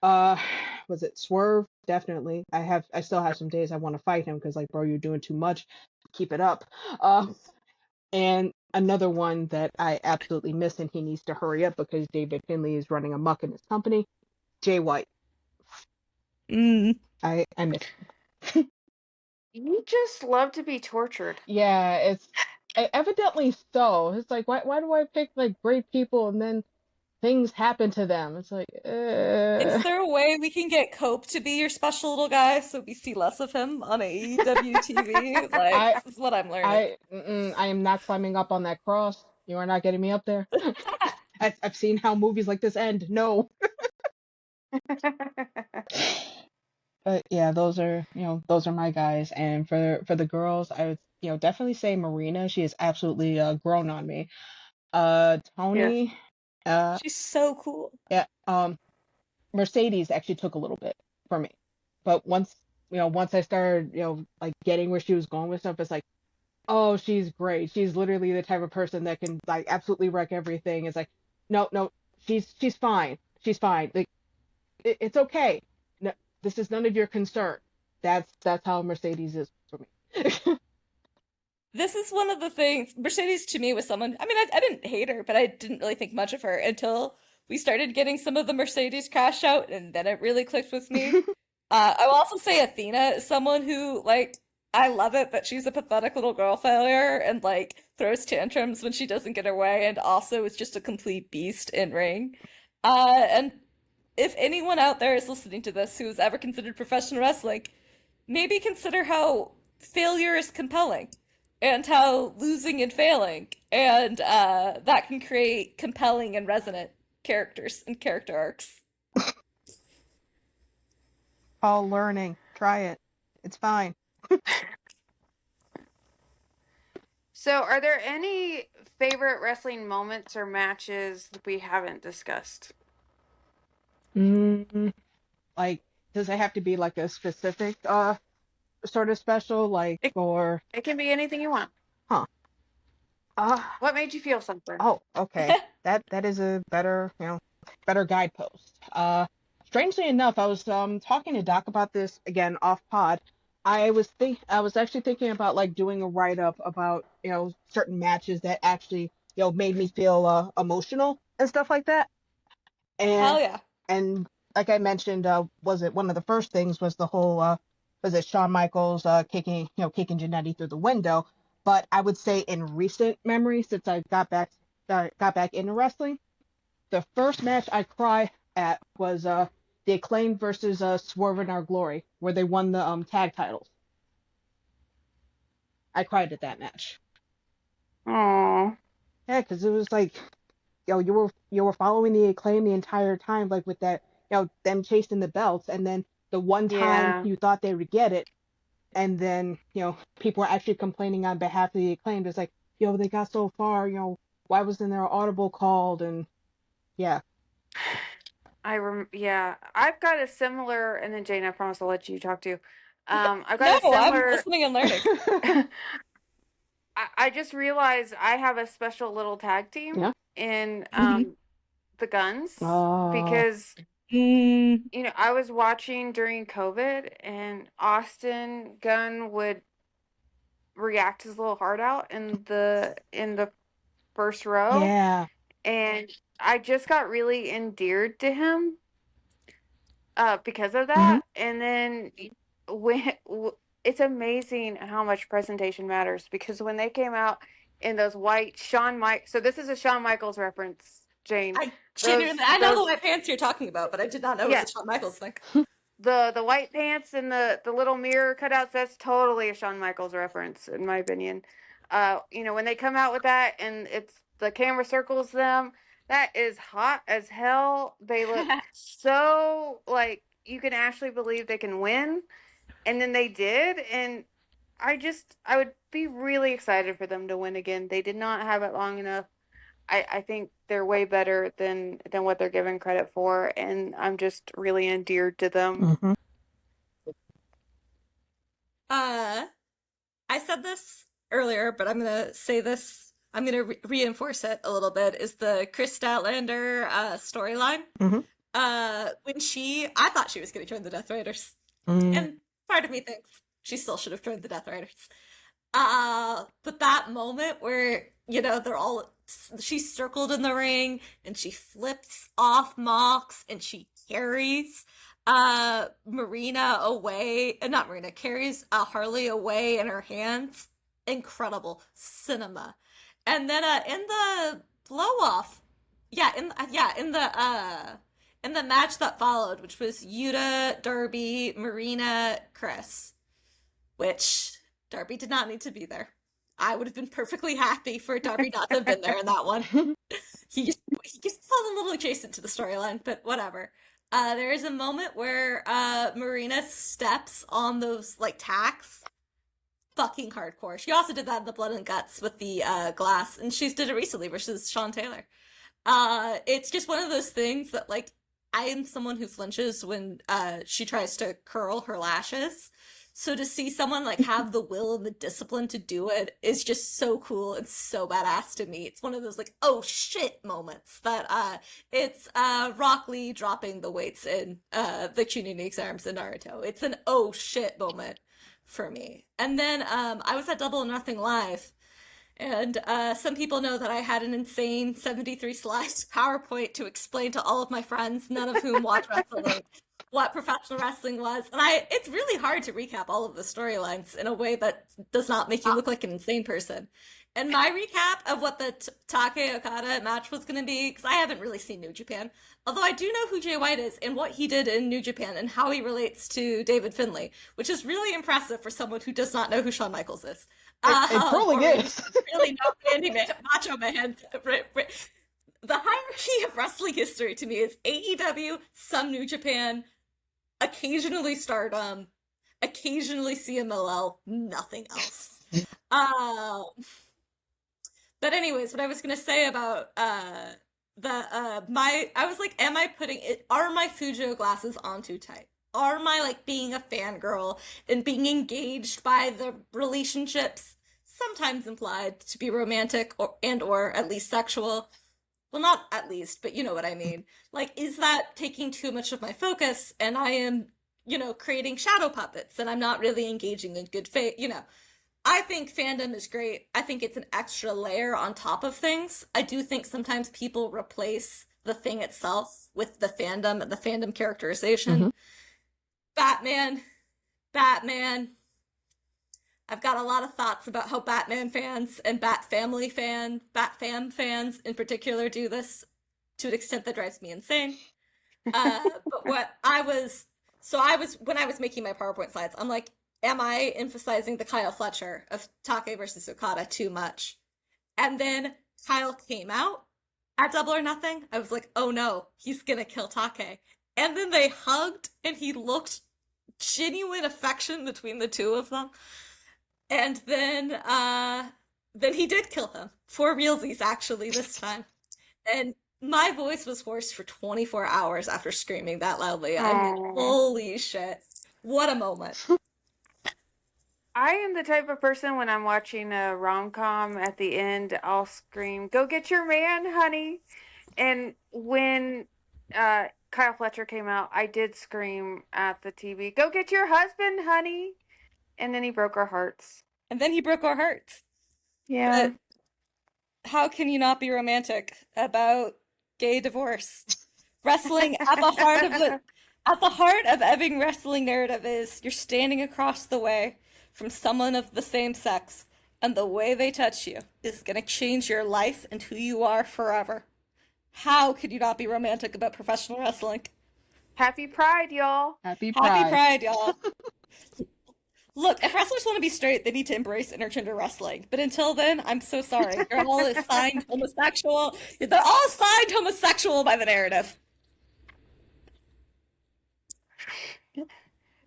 Uh, was it Swerve? Definitely. I still have some days I want to fight him because like, bro, you're doing too much. Keep it up. And another one that I absolutely miss, and he needs to hurry up because David Finley is running amok in his company. Jay White. Mm. I miss. You just love to be tortured. Yeah, it's evidently so. It's like why do I pick like great people and then things happen to them? It's like Is there a way we can get Cope to be your special little guy so we see less of him on AEW TV? Like, I this is what I'm learning. I am not climbing up on that cross. You are not getting me up there. I've seen how movies like this end. No. But yeah, those are my guys. And for the girls, I would definitely say Marina. She has absolutely grown on me. Yes. Tony, uh, She's so cool. yeah, Mercedes actually took a little bit for me, but once I started like getting where she was going with stuff, it's like, oh, she's great. She's literally the type of person that can like absolutely wreck everything. It's like, no, no, she's fine. She's fine. Like it's okay. No, this is none of your concern. That's how Mercedes is for me. This is one of the things. Mercedes to me was someone, I mean, I didn't hate her, but I didn't really think much of her until we started getting some of the Mercedes crash out, and then it really clicked with me. I will also say Athena is someone who, like, I love it, but she's a pathetic little girl failure and, like, throws tantrums when she doesn't get her way, and also is just a complete beast in ring. And if anyone out there is listening to this who's ever considered professional wrestling, maybe consider how failure is compelling and how losing and failing and that can create compelling and resonant characters and character arcs. All learning. Try it. It's fine. So, are there any favorite wrestling moments or matches that we haven't discussed? Like, does it have to be like a specific sort of special, like, It, or it can be anything you want. huh? Uh, What made you feel something? oh, okay. That is a better guidepost. Strangely enough, I was talking to Doc about this again off pod. I was actually thinking about like doing a write up about certain matches that actually made me feel emotional and stuff like that. And Hell yeah. and like I mentioned, was it one of the first things was the whole was it Shawn Michaels kicking Jannetty through the window. But I would say in recent memory, since I got back into wrestling, the first match I cried at was the Acclaimed versus Swerve in Our Glory, where they won the tag titles. I cried at that match. Oh, Yeah, because it was like, you were following the Acclaim the entire time, like with that, them chasing the belts, and then the one time yeah. you thought they would get it, and then people were actually complaining on behalf of the Acclaimed. It's like, they got so far, why wasn't there an audible called? And yeah. Yeah, I've got a similar, and then Jane, I promise I'll let you talk too. I've got No, a I'm similar. listening and learning. I just realized I have a special little tag team Yeah. in Mhm. the Guns Oh. because Mm. I was watching during COVID and Austin Gunn would react his little heart out in the first row, Yeah. and I just got really endeared to him because of Hmm. that. And then when it's amazing how much presentation matters, because when they came out in those white so this is a Shawn Michaels reference, Jane. I genuinely, I know the white pants you're talking about, but I did not know it was a Shawn Michaels thing. The white pants and the little mirror cutouts, that's totally a Shawn Michaels reference, in my opinion. When they come out with that and it's the camera circles them, that is hot as hell. They look so like you can actually believe they can win. And then they did, and I would be really excited for them to win again. They did not have it long enough. I think they're way better than what they're given credit for, and I'm just really endeared to them. Mm-hmm. I said this earlier, but I'm gonna say this. I'm gonna reinforce it a little bit. Is the Chris Statlander storyline? Mm-hmm. I thought she was gonna join the Death Riders, Mm. and part of me thinks she still should have joined the Death Riders. But that moment where she's circled in the ring and she flips off Mox and she carries Marina away, not Marina, carries Harley away in her hands. Incredible cinema. And then in the blow off, in the match that followed, which was Yuta, Darby, Marina, Chris, which Darby did not need to be there. I would have been perfectly happy for Darby not to have been there in that one. He just felt a little adjacent to the storyline, but whatever. There is a moment where Marina steps on those like tacks. Fucking hardcore. She also did that in the Blood and Guts with the glass, and she's did it recently versus Sean Taylor. It's just one of those things that like I am someone who flinches when she tries to curl her lashes. So to see someone like have the will and the discipline to do it is just so cool and so badass to me. It's one of those like, oh shit moments that it's Rock Lee dropping the weights in the Chunin exams in Naruto. It's an oh shit moment for me. And then I was at Double or Nothing Live, and some people know that I had an insane 73 slides PowerPoint to explain to all of my friends, none of whom watch wrestling, what professional wrestling was. And it's really hard to recap all of the storylines in a way that does not make you look like an insane person. And my recap of what the Take Okada match was going to be, because I haven't really seen New Japan, although I do know who Jay White is and what he did in New Japan and how he relates to David Finlay, which is really impressive for someone who does not know who Shawn Michaels is. It truly is. Really know Randy Macho Man. The hierarchy of wrestling history to me is AEW, some New Japan, occasionally Stardom, occasionally CMLL, nothing else. But anyways, what I was gonna say about I was like, are my Fujo glasses on too tight? Are my like being a fangirl and being engaged by the relationships, sometimes implied to be romantic or at least sexual? Well, not at least, but you know what I mean. Like, is that taking too much of my focus and I am, creating shadow puppets and I'm not really engaging in good faith, I think fandom is great. I think it's an extra layer on top of things. I do think sometimes people replace the thing itself with the fandom and the fandom characterization. Mm-hmm. Batman. I've got a lot of thoughts about how Batman fans and Bat Fam fans in particular do this to an extent that drives me insane. But when I was making my PowerPoint slides, I'm like, am I emphasizing the Kyle Fletcher of Take versus Okada too much? And then Kyle came out at Double or Nothing. I was like, oh no, he's gonna kill Take. And then they hugged and he looked genuine affection between the two of them. And then he did kill him. For realsies, actually, this time. And my voice was hoarse for 24 hours after screaming that loudly. I mean, holy shit. What a moment. I am the type of person when I'm watching a rom-com at the end, I'll scream, "Go get your man, honey." And when Kyle Fletcher came out, I did scream at the TV, "Go get your husband, honey." And then he broke our hearts. Yeah. But how can you not be romantic about gay divorce? Wrestling at the heart of every wrestling narrative is you're standing across the way from someone of the same sex, and the way they touch you is going to change your life and who you are forever. How could you not be romantic about professional wrestling? Happy Pride, y'all. Happy Happy Pride. Pride, y'all. Look, if wrestlers want to be straight, they need to embrace intergender wrestling. But until then, I'm so sorry. You're all assigned homosexual. They're all assigned homosexual by the narrative.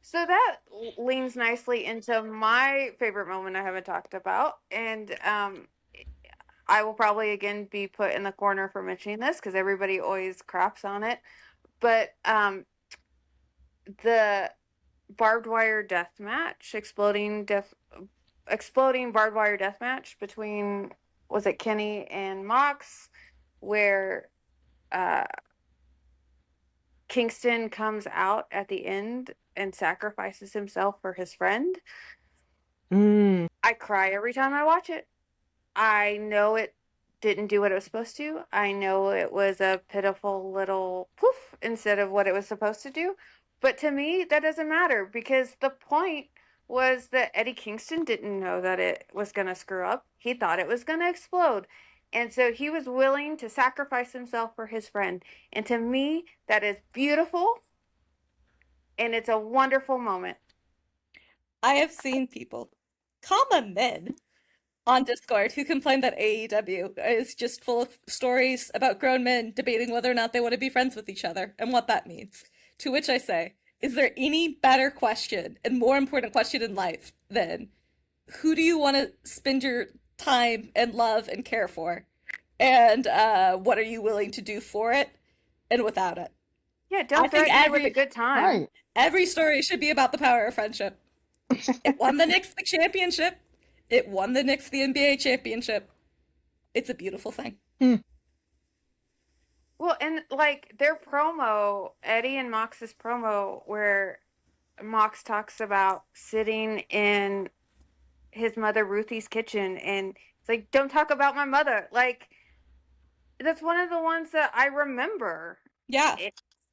So that leans nicely into my favorite moment I haven't talked about. And I will probably again be put in the corner for mentioning this because everybody always craps on it. But the barbed wire death match, exploding barbed wire death match between, was it Kenny and Mox, where Kingston comes out at the end and sacrifices himself for his friend. I cry every time I watch it. I know it didn't do what it was supposed to. I know it was a pitiful little poof instead of what it was supposed to do. But to me, that doesn't matter because the point was that Eddie Kingston didn't know that it was going to screw up. He thought it was going to explode. And so he was willing to sacrifice himself for his friend. And to me, that is beautiful. And it's a wonderful moment. I have seen people, common men, on Discord who complain that AEW is just full of stories about grown men debating whether or not they want to be friends with each other and what that means. To which I say, is there any better question and more important question in life than who do you want to spend your time and love and care for? And what are you willing to do for it and without it? Yeah, don't threaten me with a good time. Right. Every story should be about the power of friendship. It won the Knicks the championship. It won the Knicks the NBA championship. It's a beautiful thing. Well, and like their promo, Eddie and Mox's promo, where Mox talks about sitting in his mother Ruthie's kitchen, and it's like, don't talk about my mother. Like, that's one of the ones that I remember. Yeah.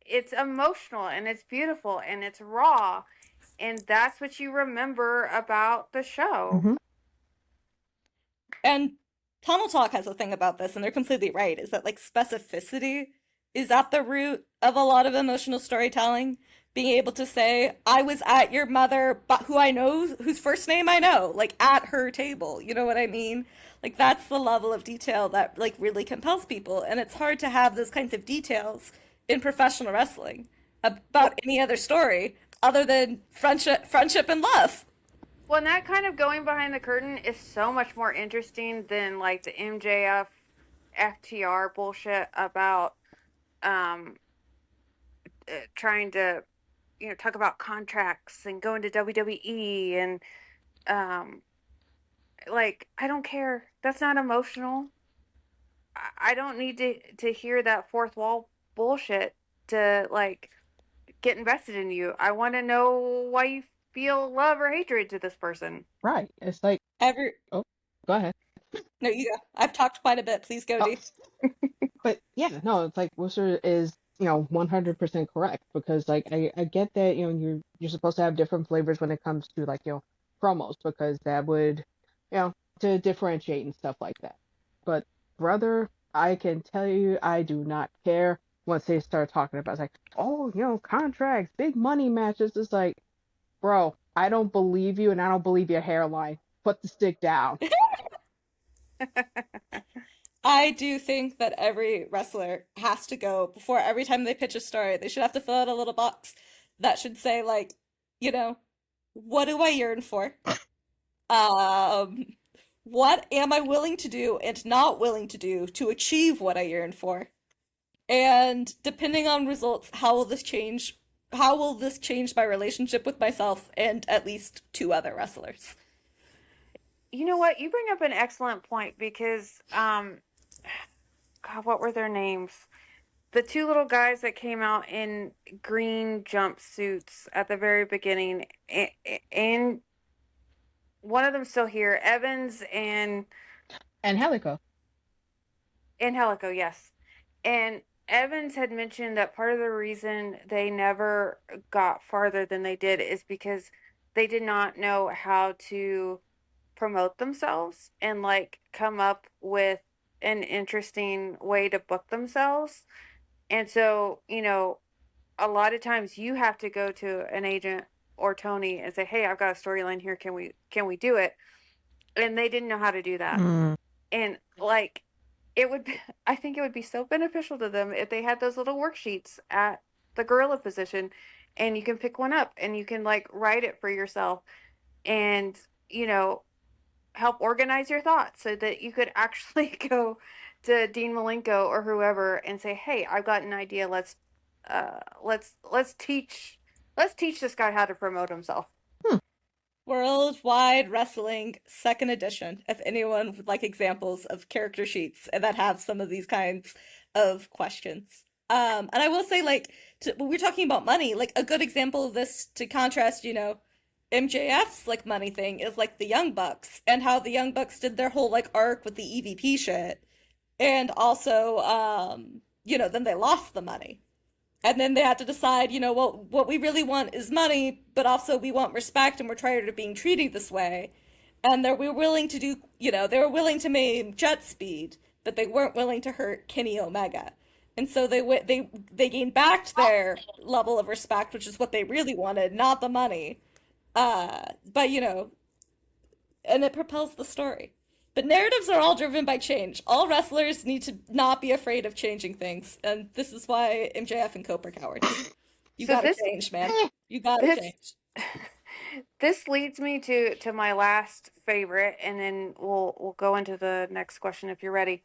It's emotional and it's beautiful and it's raw, and that's what you remember about the show. Mhm. And Tunnel Talk has a thing about this, and they're completely right, is that like specificity is at the root of a lot of emotional storytelling. Being able to say, I was at your mother, but who I know, whose first name I know, like at her table. You know what I mean? Like that's the level of detail that like really compels people. And it's hard to have those kinds of details in professional wrestling about any other story other than friendship and love. Well, and that kind of going behind the curtain is so much more interesting than like the MJF FTR bullshit about trying to talk about contracts and going to WWE and like, I don't care. That's not emotional. I don't need to hear that fourth wall bullshit to like get invested in you. I want to know why you feel love or hatred to this person. Right. It's like, Every go ahead. No, you go. I've talked quite a bit. Please go, Oh. Dee. But yeah, no, it's like Wooster is, 100% correct because like I get that, you're supposed to have different flavors when it comes to like, promos because that would, to differentiate and stuff like that. But brother, I can tell you I do not care once they start talking about it's like, oh, contracts, big money matches. It's like, bro, I don't believe you and I don't believe your hairline. Put the stick down. I do think that every wrestler has to go before every time they pitch a story, they should have to fill out a little box that should say like, what do I yearn for? What am I willing to do and not willing to do to achieve what I yearn for? And depending on results, how will this change? How will this change my relationship with myself and at least two other wrestlers? You know what? You bring up an excellent point because, God, what were their names? The two little guys that came out in green jumpsuits at the very beginning, and one of them's still here, Evans and Helico. Helico, yes. And Evans had mentioned that part of the reason they never got farther than they did is because they did not know how to promote themselves and like come up with an interesting way to book themselves. And so, a lot of times you have to go to an agent or Tony and say, "Hey, I've got a storyline here. Can we do it?" And they didn't know how to do that. Mm. And like it would be, I think it would be so beneficial to them if they had those little worksheets at the gorilla position, and you can pick one up and you can like write it for yourself, and you know help organize your thoughts so that you could actually go to Dean Malenko or whoever and say, "Hey, I've got an idea. Let's teach this guy how to promote himself." Hmm. Worldwide Wrestling Second Edition. If anyone would like examples of character sheets and that have some of these kinds of questions. And I will say, like, when we're talking about money, like a good example of this to contrast, MJF's like money thing is like the Young Bucks and how the Young Bucks did their whole like arc with the EVP shit. And also, then they lost the money. And then they had to decide, well, what we really want is money, but also we want respect and we're tired of being treated this way. And they were willing to do, they were willing to maim Jet Speed, but they weren't willing to hurt Kenny Omega. And so they gained back their level of respect, which is what they really wanted, not the money. But and it propels the story. But narratives are all driven by change. All wrestlers need to not be afraid of changing things, and this is why MJF and Cope are cowards. You So gotta this change, man. You gotta this change. this leads me to my last favorite, and then we'll go into the next question if you're ready.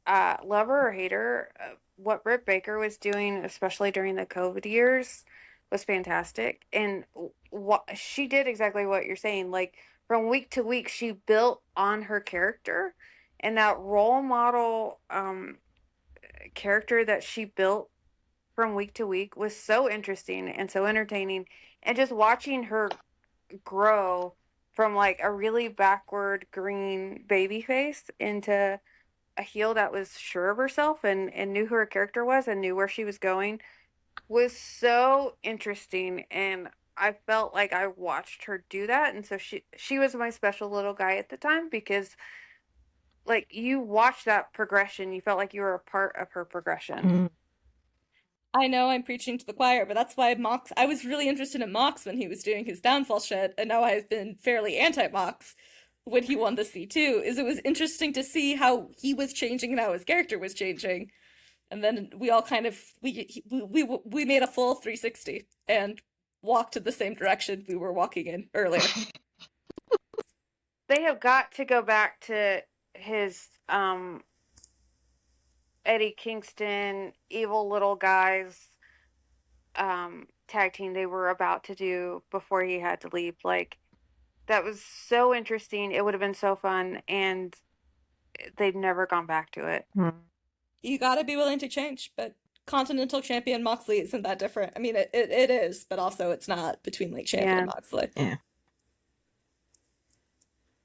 Lover or hater, what Britt Baker was doing, especially during the COVID years, was fantastic. And what she did exactly what you're saying. Like from week to week, she built on her character, and that role model character that she built from week to week was so interesting and so entertaining. And just watching her grow from like a really backward green baby face into a heel that was sure of herself and knew who her character was and knew where she was going was so interesting. And I felt like I watched her do that, and so she was my special little guy at the time, because like you watched that progression, you felt like you were a part of her progression. Mm. I know I'm preaching to the choir, but that's why I was really interested in Mox when he was doing his downfall shit, and now I've been fairly anti-Mox when he won the C2, is it was interesting to see how he was changing and how his character was changing. And then we all kind of we made a full 360 and walked in the same direction we were walking in earlier. They have got to go back to his Eddie Kingston evil little guys tag team they were about to do before he had to leave. Like that was so interesting. It would have been so fun, and they've never gone back to it. Mm. You gotta be willing to change, but Continental Champion Moxley isn't that different. I mean, it is, but also it's not between like Champion and Moxley. Yeah.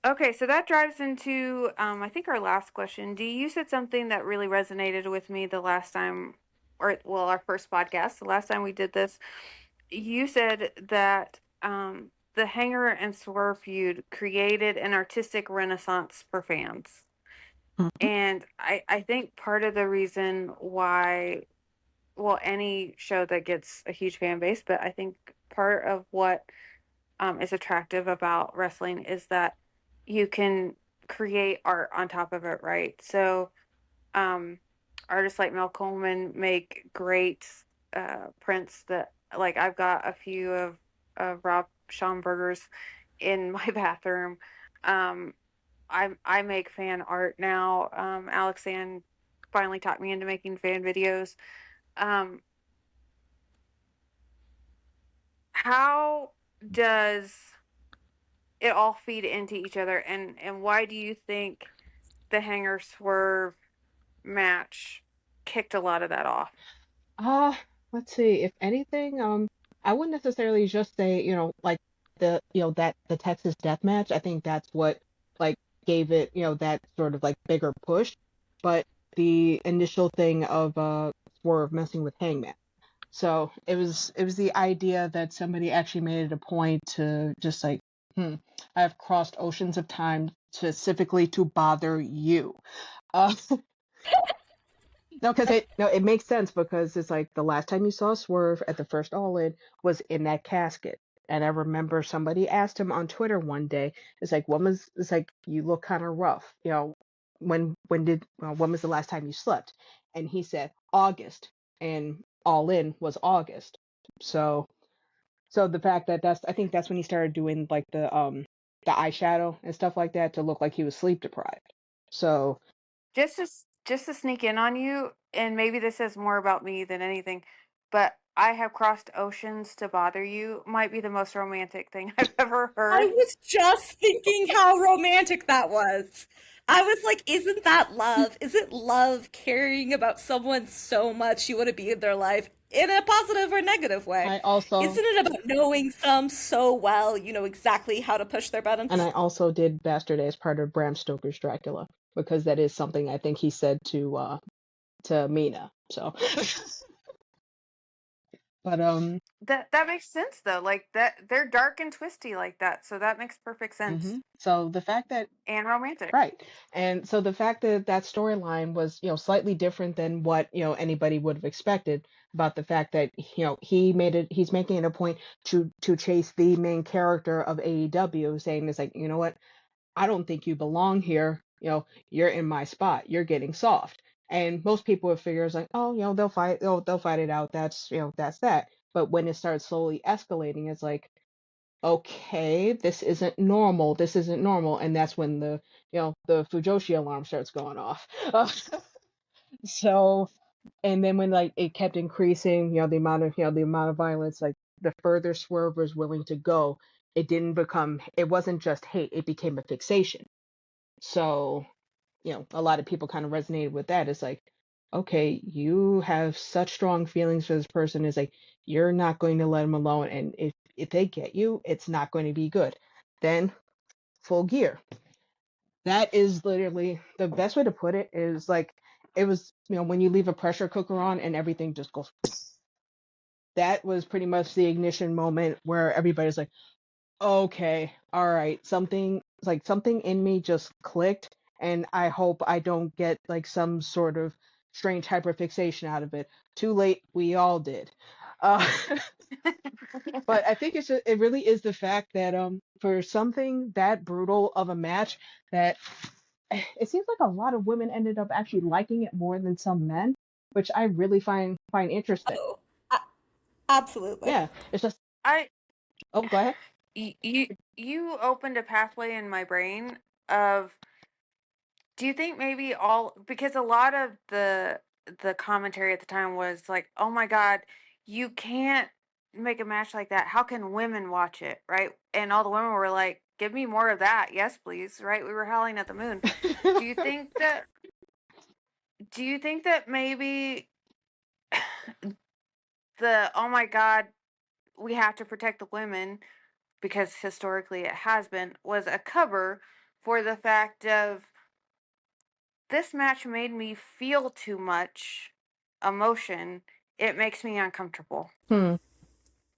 Okay, so that drives into I think our last question. Dee, you said something that really resonated with me the last time, or well, our first podcast, the last time we did this. You said that the Hanger and Swerve feud created an artistic renaissance for fans. Mhm. And I think part of the reason why, well, any show that gets a huge fan base, but I think part of what is attractive about wrestling is that you can create art on top of it, right? So artists like Mel Coleman make great prints that, like, I've got a few of Rob Schomburger's in my bathroom. I make fan art now. Alex Ann finally taught me into making fan videos. How does it all feed into each other, and why do you think the Hanger Swerve match kicked a lot of that off? Let's see. If anything, I wouldn't necessarily just say, like that the Texas Death Match. I think that's what like gave it, that sort of like bigger push. But the initial thing of Swerve messing with Hangman, So it was the idea that somebody actually made it a point to just like, I've crossed oceans of time specifically to bother you. Uh, no, because it makes sense because it's like the last time you saw Swerve at the first All In was in that casket. And I remember somebody asked him on Twitter one day, it's like you look kind of rough, when was the last time you slept? And he said August, and All In was August. So the fact that I think that's when he started doing like the eyeshadow and stuff like that to look like he was sleep deprived. So Just to sneak in on you, and maybe this says more about me than anything, but I have crossed oceans to bother you might be the most romantic thing I've ever I heard. was just thinking how romantic that was. I was like, isn't that love? Isn't love caring about someone so much you want to be in their life in a positive or negative way? I also Isn't it about knowing some so well you know exactly how to push their and I buttons? also did Bastard as part of Bram Stoker's Dracula because that is something I think he said to Mina. So but That makes sense though. Like that they're dark and twisty like that, so that makes perfect sense. so the fact that And romantic. right. And so the fact that that storyline was, slightly different than what, anybody would have expected about the fact that, he's making it a point to chase the main character of AEW, saying it's like, you know what, I don't think you belong here. You're in my spot. You're getting soft. And most people would figure it's like, oh, they'll fight it out. That's that. But when it starts slowly escalating, it's like, okay, this isn't normal. This isn't normal. And that's when the Fujoshi alarm starts going off. So, and then when like it kept increasing, the amount of violence, like the further Swerve was willing to go, it wasn't just hate, it became a fixation. So, a lot of people kind of resonated with that. It's like, okay, you have such strong feelings for this person. It's like you're not going to let them alone, and if they get you, it's not going to be good. Then Full Gear. That is literally the best way to put it. Is like it was, when you leave a pressure cooker on and everything just goes. That was pretty much the ignition moment where everybody's like, okay, all right, something in me just clicked, and I hope I don't get like some sort of strange hyperfixation out of it. Too late, we all did. Uh, but I think it really is the fact that for something that brutal of a match, that it seems like a lot of women ended up actually liking it more than some men, which I really find interesting. Oh, absolutely. Yeah, it's just I oh, go ahead. you opened a pathway in my brain of, do you think maybe all, because a lot of the commentary at the time was like, oh my god, you can't make a match like that, how can women watch it, right? And all the women were like, give me more of that, yes please, right? We were howling at the moon. do you think that do you think that maybe the, oh my god, we have to protect the women, because historically it has been, was a cover for the fact of, this match made me feel too much emotion. It makes me uncomfortable. Hmm.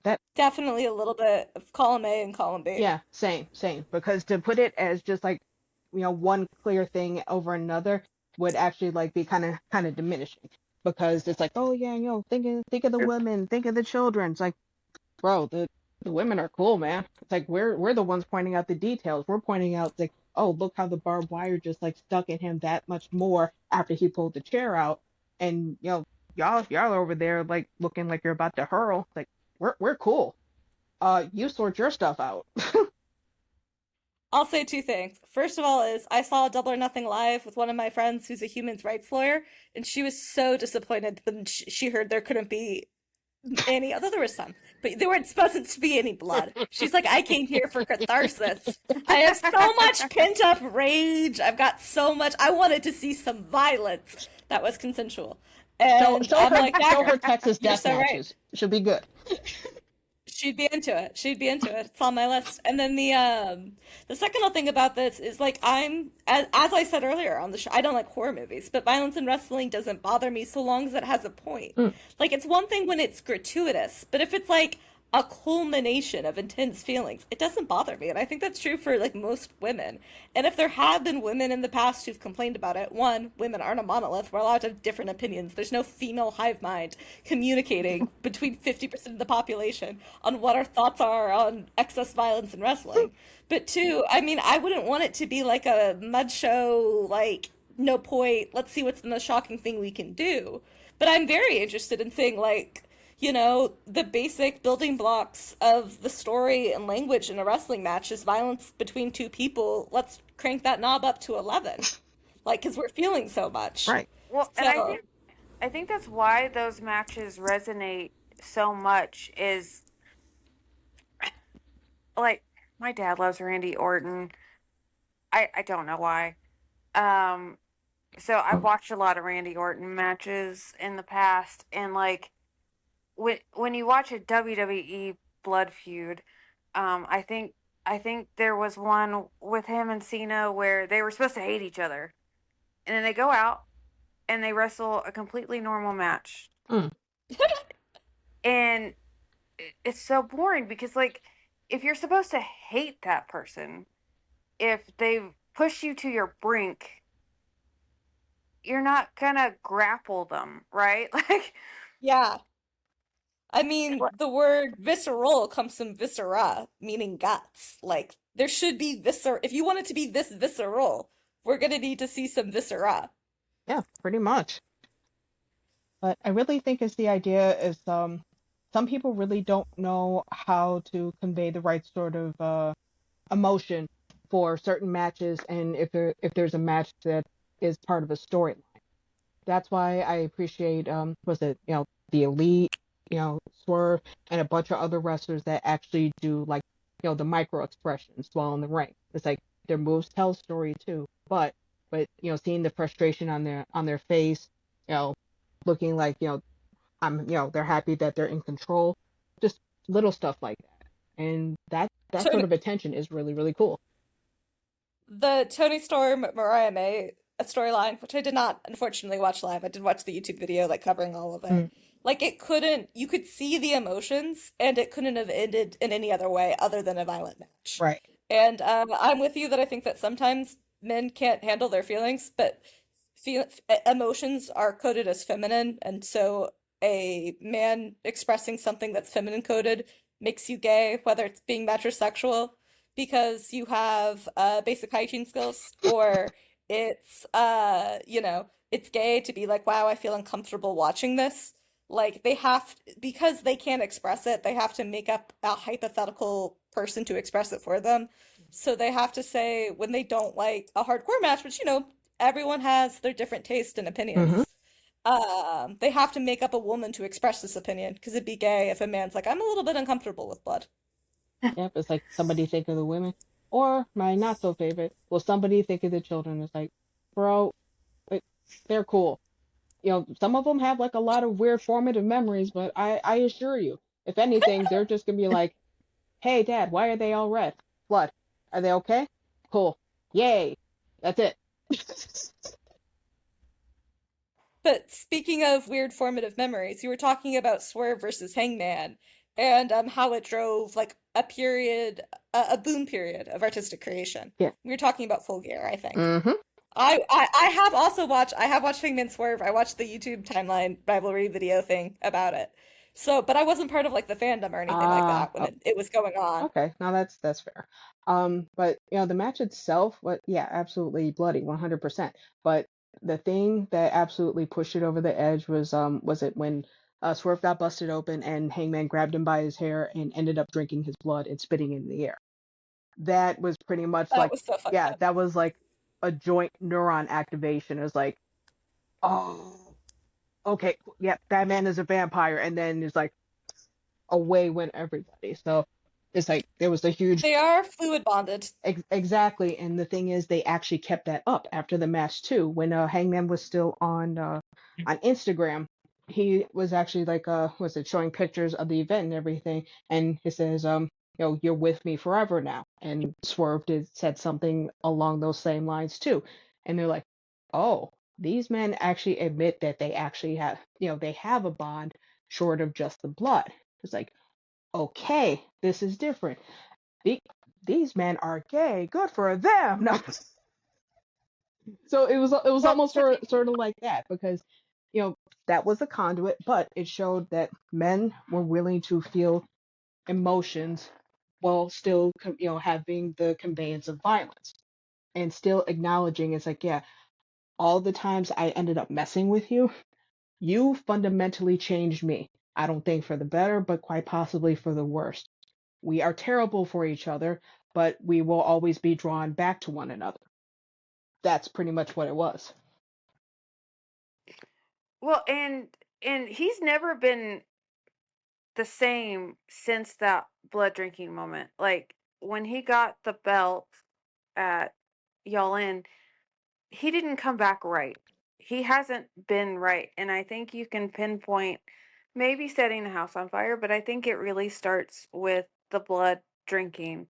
That Definitely a little bit of column A and column B. Yeah, same. Because to put it as just like, one clear thing over another would actually like be kind of diminishing. Because it's like, oh yeah, think of the women, think of the children. It's like, bro, the women are cool, man. It's like we're the ones pointing out the details. We're pointing out like, oh, look how the barbed wire just like stuck in him that much more after he pulled the chair out, and y'all over there like looking like you're about to hurl. Like we're cool. You sort your stuff out. I'll say two things. First of all, is I saw Double or Nothing live with one of my friends who's a human rights lawyer, and she was so disappointed when she heard there couldn't be any, although there was some, but there weren't supposed to be any blood. She's like, I came here for catharsis. I have so much pent up rage. I've got so much. I wanted to see some violence that was consensual. So And I'm like, her Texas you're death so right. matches should be good. She'd be into it. She'd be into it. It's on my list. And then the second thing about this is like I'm as I said earlier on the show, I don't like horror movies, but violence in wrestling doesn't bother me so long as it has a point. Mm. Like it's one thing when it's gratuitous, but if it's like a culmination of intense feelings, it doesn't bother me. And I think that's true for like most women. And if there have been women in the past who've complained about it, one, women aren't a monolith. We're allowed to have different opinions. There's no female hive mind communicating between 50% of the population on what our thoughts are on excess violence in wrestling. But two, I mean, I wouldn't want it to be like a mud show, like, no point, let's see what's the most shocking thing we can do. But I'm very interested in seeing, like, the basic building blocks of the story and language in a wrestling match is violence between two people. Let's crank that knob up to 11. Like, because we're feeling so much. Right. Well, and So, I think that's why those matches resonate so much is like my dad loves Randy Orton. I don't know why. So I've watched a lot of Randy Orton matches in the past, and like when you watch a WWE blood feud, I think there was one with him and Cena where they were supposed to hate each other, and then they go out and they wrestle a completely normal match, Mm. and it's so boring because like if you're supposed to hate that person, if they've pushed you to your brink, you're not gonna grapple them, right? Like, yeah. I mean, the word visceral comes from viscera, meaning guts. Like, there should be if you want it to be this visceral, we're gonna need to see some viscera. Yeah, pretty much. But I really think it's the idea is some people really don't know how to convey the right sort of emotion for certain matches, and if there's a match that is part of a storyline. That's why I appreciate was it the Elite, Swerve, and a bunch of other wrestlers that actually do like the micro expressions while in the ring. It's like their moves tell a story too, but seeing the frustration on their face, looking like I'm they're happy that they're in control, just little stuff like that, and that sort Tony, of attention is really really cool. the Tony Storm Mariah May storyline, which I did not unfortunately watch live. I did watch the YouTube video like covering all of it. Mm, Like you could see the emotions, and it couldn't have ended in any other way other than a violent match. right. And I'm with you that I think that sometimes men can't handle their feelings, but emotions are coded as feminine, and so a man expressing something that's feminine coded makes you gay, whether it's being metrosexual because you have basic hygiene skills, or it's it's gay to be like, wow, I feel uncomfortable watching this. Like because they can't express it, they have to make up a hypothetical person to express it for them. So they have to say when they don't like a hardcore match, which everyone has their different taste and Hmm. opinions. They have to make up a woman to express this opinion because it'd be gay if a man's like, I'm a little bit uncomfortable with blood. Yep, it's like somebody think of the women, or my not so favorite. Well, somebody think of the children. It's like, bro, like, they're cool. Some of them have like a lot of weird formative memories, but I assure you, if anything, they're just gonna be like, hey, Dad, why are they all red? Blood. Are they okay? Cool. Yay. That's it. But speaking of weird formative memories, you were talking about Swerve versus Hangman and how it drove like a boom period of artistic creation. Yeah. We were talking about Full Gear, I think. Mm-hmm. I have watched Hangman Swerve. I watched the YouTube timeline rivalry video thing about it. So, but I wasn't part of like the fandom or anything like that when it was going on. Okay. Now that's fair. But the match itself, yeah, absolutely bloody, 100%. But the thing that absolutely pushed it over the edge was it when Swerve got busted open and Hangman grabbed him by his hair and ended up drinking his blood and spitting it in the air. That was pretty much That like, was so fucked yeah, up. that was like a joint neuron activation. It was like, oh, okay, yeah, that man is a vampire, and then it's like away went everybody. So it's like there was a huge They are fluid bonded. exactly, and the thing is, they actually kept that up after the match too. When Hangman was still on Instagram, he was actually like was it showing pictures of the event and everything, and he says you're with me forever now, and Swerve said something along those same lines too, and they're like, oh, these men actually admit that they actually have they have a bond short of just the blood. It's like, okay, this is different. The, these men are gay, good for them. No. So it was Well, almost sort of like that, because you know that was a conduit, but it showed that men were willing to feel emotions while still having the conveyance of violence, and still acknowledging it's like, yeah, all the times I ended up messing with you, you fundamentally changed me. I don't think for the better, but quite possibly for the worst. We are terrible for each other, but we will always be drawn back to one another. That's pretty much what it was. well, and he's never been the same since that blood drinking moment. Like when he got the belt at Y'all In, he didn't come back right. He hasn't been right. And I think you can pinpoint maybe setting the house on fire, but I think it really starts with the blood drinking,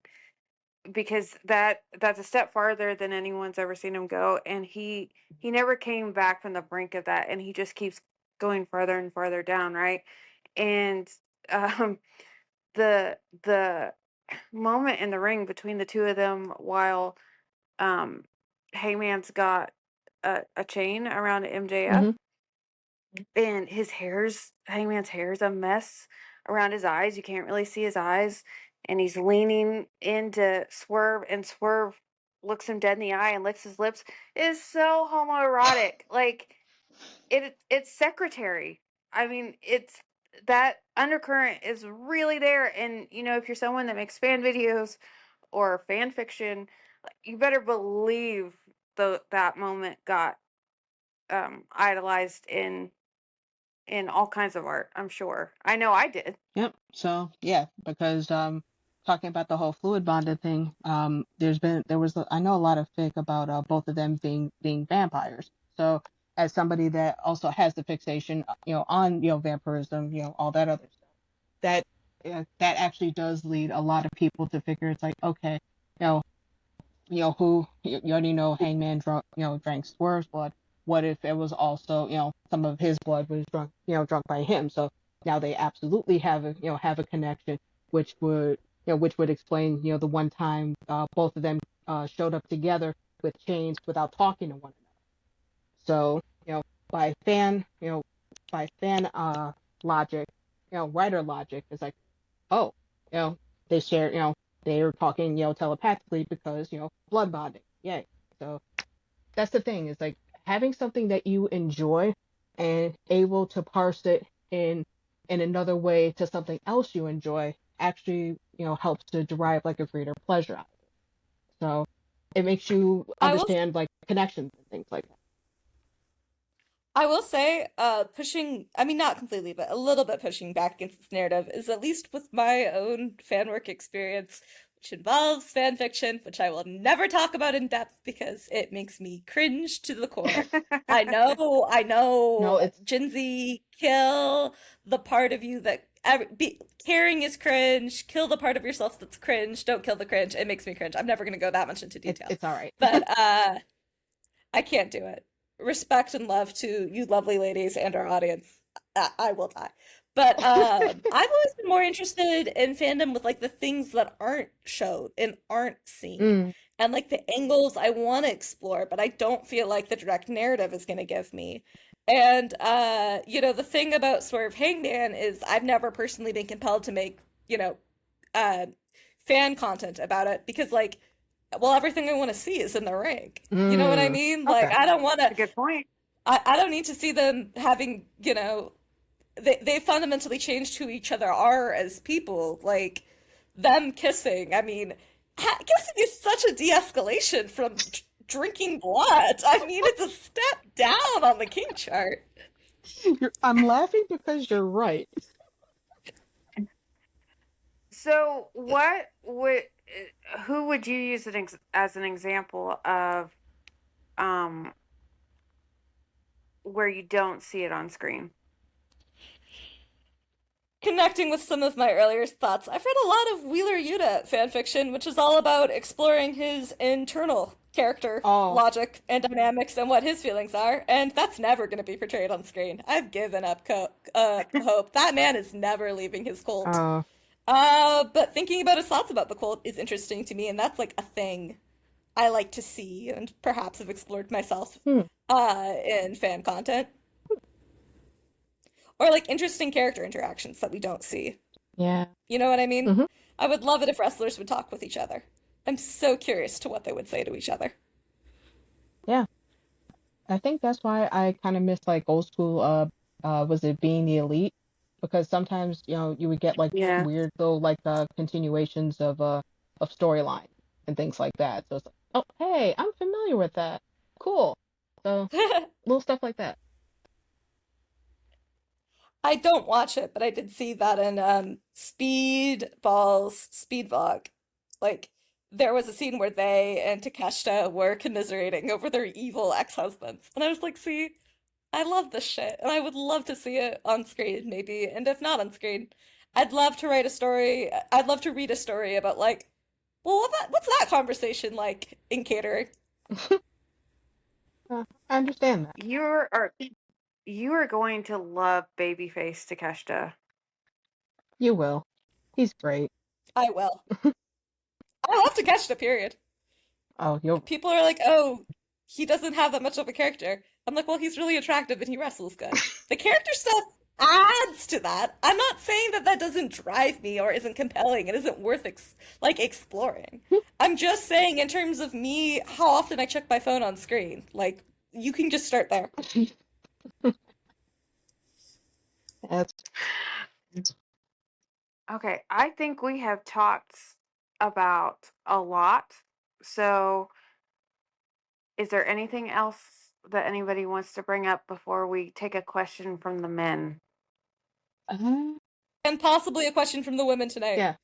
because that's a step farther than anyone's ever seen him go, and he never came back from the brink of that, and he just keeps going farther and farther down, right? And um the moment in the ring between the two of them while um Hangman's got a chain around MJF, Hmm. and Hangman's hair's a mess around his eyes. You can't really see his eyes, and he's leaning into Swerve, and Swerve looks him dead in the eye and licks his lips. It is so homoerotic. Like it's secretary. I mean, it's that undercurrent is really there, and if you're someone that makes fan videos or fan fiction, you better believe that moment got idolized in all kinds of art. I'm sure. I know I did. Yep. So yeah, because talking about the whole fluid bonded thing, there was I know a lot of fic about both of them being vampires. So as somebody that also has the fixation, on vampirism, all that other stuff, that that actually does lead a lot of people to figure it's like, okay, you know, who you already know Hangman drank Swerve's blood. What if it was also, some of his blood was drunk by him? So now they absolutely have a connection, which would explain, the one time both of them showed up together with chains without talking to one another. So, by fan, by fan logic, writer logic, it's like, oh, you know, they share, they are talking, telepathically because, blood bonding. Yay. So that's the thing, is like having something that you enjoy and able to parse it in another way to something else you enjoy actually, helps to derive like a greater pleasure out of it. So it makes you I will understand like connections and things like that. I will say, pushing, I mean, not completely, but a little bit pushing back against this narrative is at least with my own fan work experience, which involves fan fiction, which I will never talk about in depth because it makes me cringe to the core. I No, know, it's Jinsey, kill the part of you that caring is cringe. Kill the part of yourself that's cringe. Don't kill the cringe. It makes me cringe. I'm never gonna go that much into detail, it's all right. but I can't do it. Respect and love to you lovely ladies and our audience. I will die. But I've always been more interested in fandom with like the things that aren't showed and aren't seen. Mm, And like the angles I want to explore, but I don't feel like the direct narrative is going to give me. And the thing about Swerve Hangman is I've never personally been compelled to make, uh fan content about it because like well, everything I want to see is in the ring. You know what I mean? Like, okay. I don't want That's to, a good point. I don't need to see them having, they fundamentally changed who each other are as people. Like, them kissing. I mean, kissing is such a de-escalation from drinking blood. I mean, it's a step down on the king chart. I'm laughing because you're right. So, who would you use as an example of um where you don't see it on screen? connecting with some of my earlier thoughts, I've read a lot of Wheeler Yuta fanfiction, which is all about exploring his internal character Oh, logic and dynamics and what his feelings are, and that's never going to be portrayed on screen. I've given up hope. That man is never leaving his cult. uh, But thinking about his thoughts about the cult is interesting to me, and that's like a thing I like to see and perhaps have explored myself hmm, in fan content. Or like interesting character interactions that we don't see. yeah. You know what I mean? Hmm. I would love it if wrestlers would talk with each other. I'm so curious to what they would say to each other. Yeah. I think that's why I kind of miss like old school was it Being the Elite? Because sometimes, you would get like Yeah. weird little like continuations of storyline and things like that. So it's like, oh hey, I'm familiar with that. Cool. So little stuff like that. I don't watch it, but I did see that in Speedball's Speedvlog. Like, there was a scene where they and Takeshita were commiserating over their evil ex-husbands. And I was like, see, I love this shit, and I would love to see it on screen, maybe. And if not on screen, I'd love to write a story. I'd love to read a story about like, well, what's that conversation like in catering? I understand that. You are going to love babyface Takeshita. You will. He's great. I will. I love Takeshita, period. Oh, you'll. People are like, oh, he doesn't have that much of a character. I'm like, well, he's really attractive and he wrestles good. The character stuff adds to that. I'm not saying that that doesn't drive me or isn't compelling. It isn't worth exploring. I'm just saying in terms of me, how often I check my phone on screen. Like, you can just start there. That's Okay, I think we have talked about a lot. So, is there anything else that anybody wants to bring up before we take a question from the men? uh, And possibly a question from the women tonight. yeah.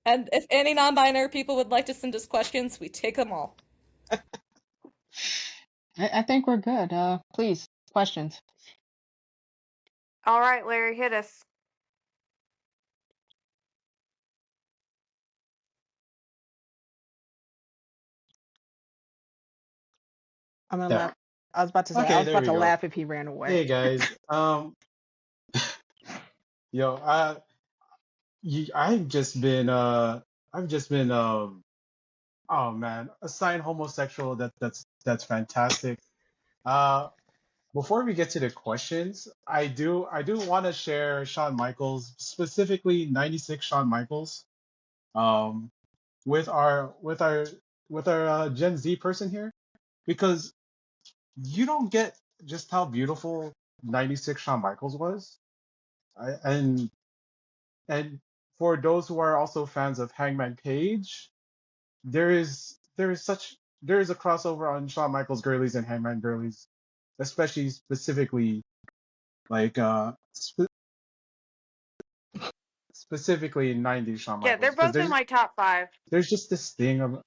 And if any non-binary people would like to send us questions, we take them all. I think we're good. Please, questions. All right, Larry, hit us. I'm gonna Yeah. laugh. I was about to say, I Okay, was there about we to go. laugh if he ran away. Hey guys. Yo, I've just been oh man, assigned homosexual. That's fantastic. Uh, Before we get to the questions, I do want to share Shawn Michaels, specifically 96 Shawn Michaels, um, with our Gen Z person here, because you don't get just how beautiful 96 Shawn Michaels was. I, and for those who are also fans of Hangman Page, there is a crossover on Shawn Michaels girlies and Hangman girlies, especially specifically like specifically in 90s Shawn Yeah, they're Michaels, because both in my top 5. there's just this thing of,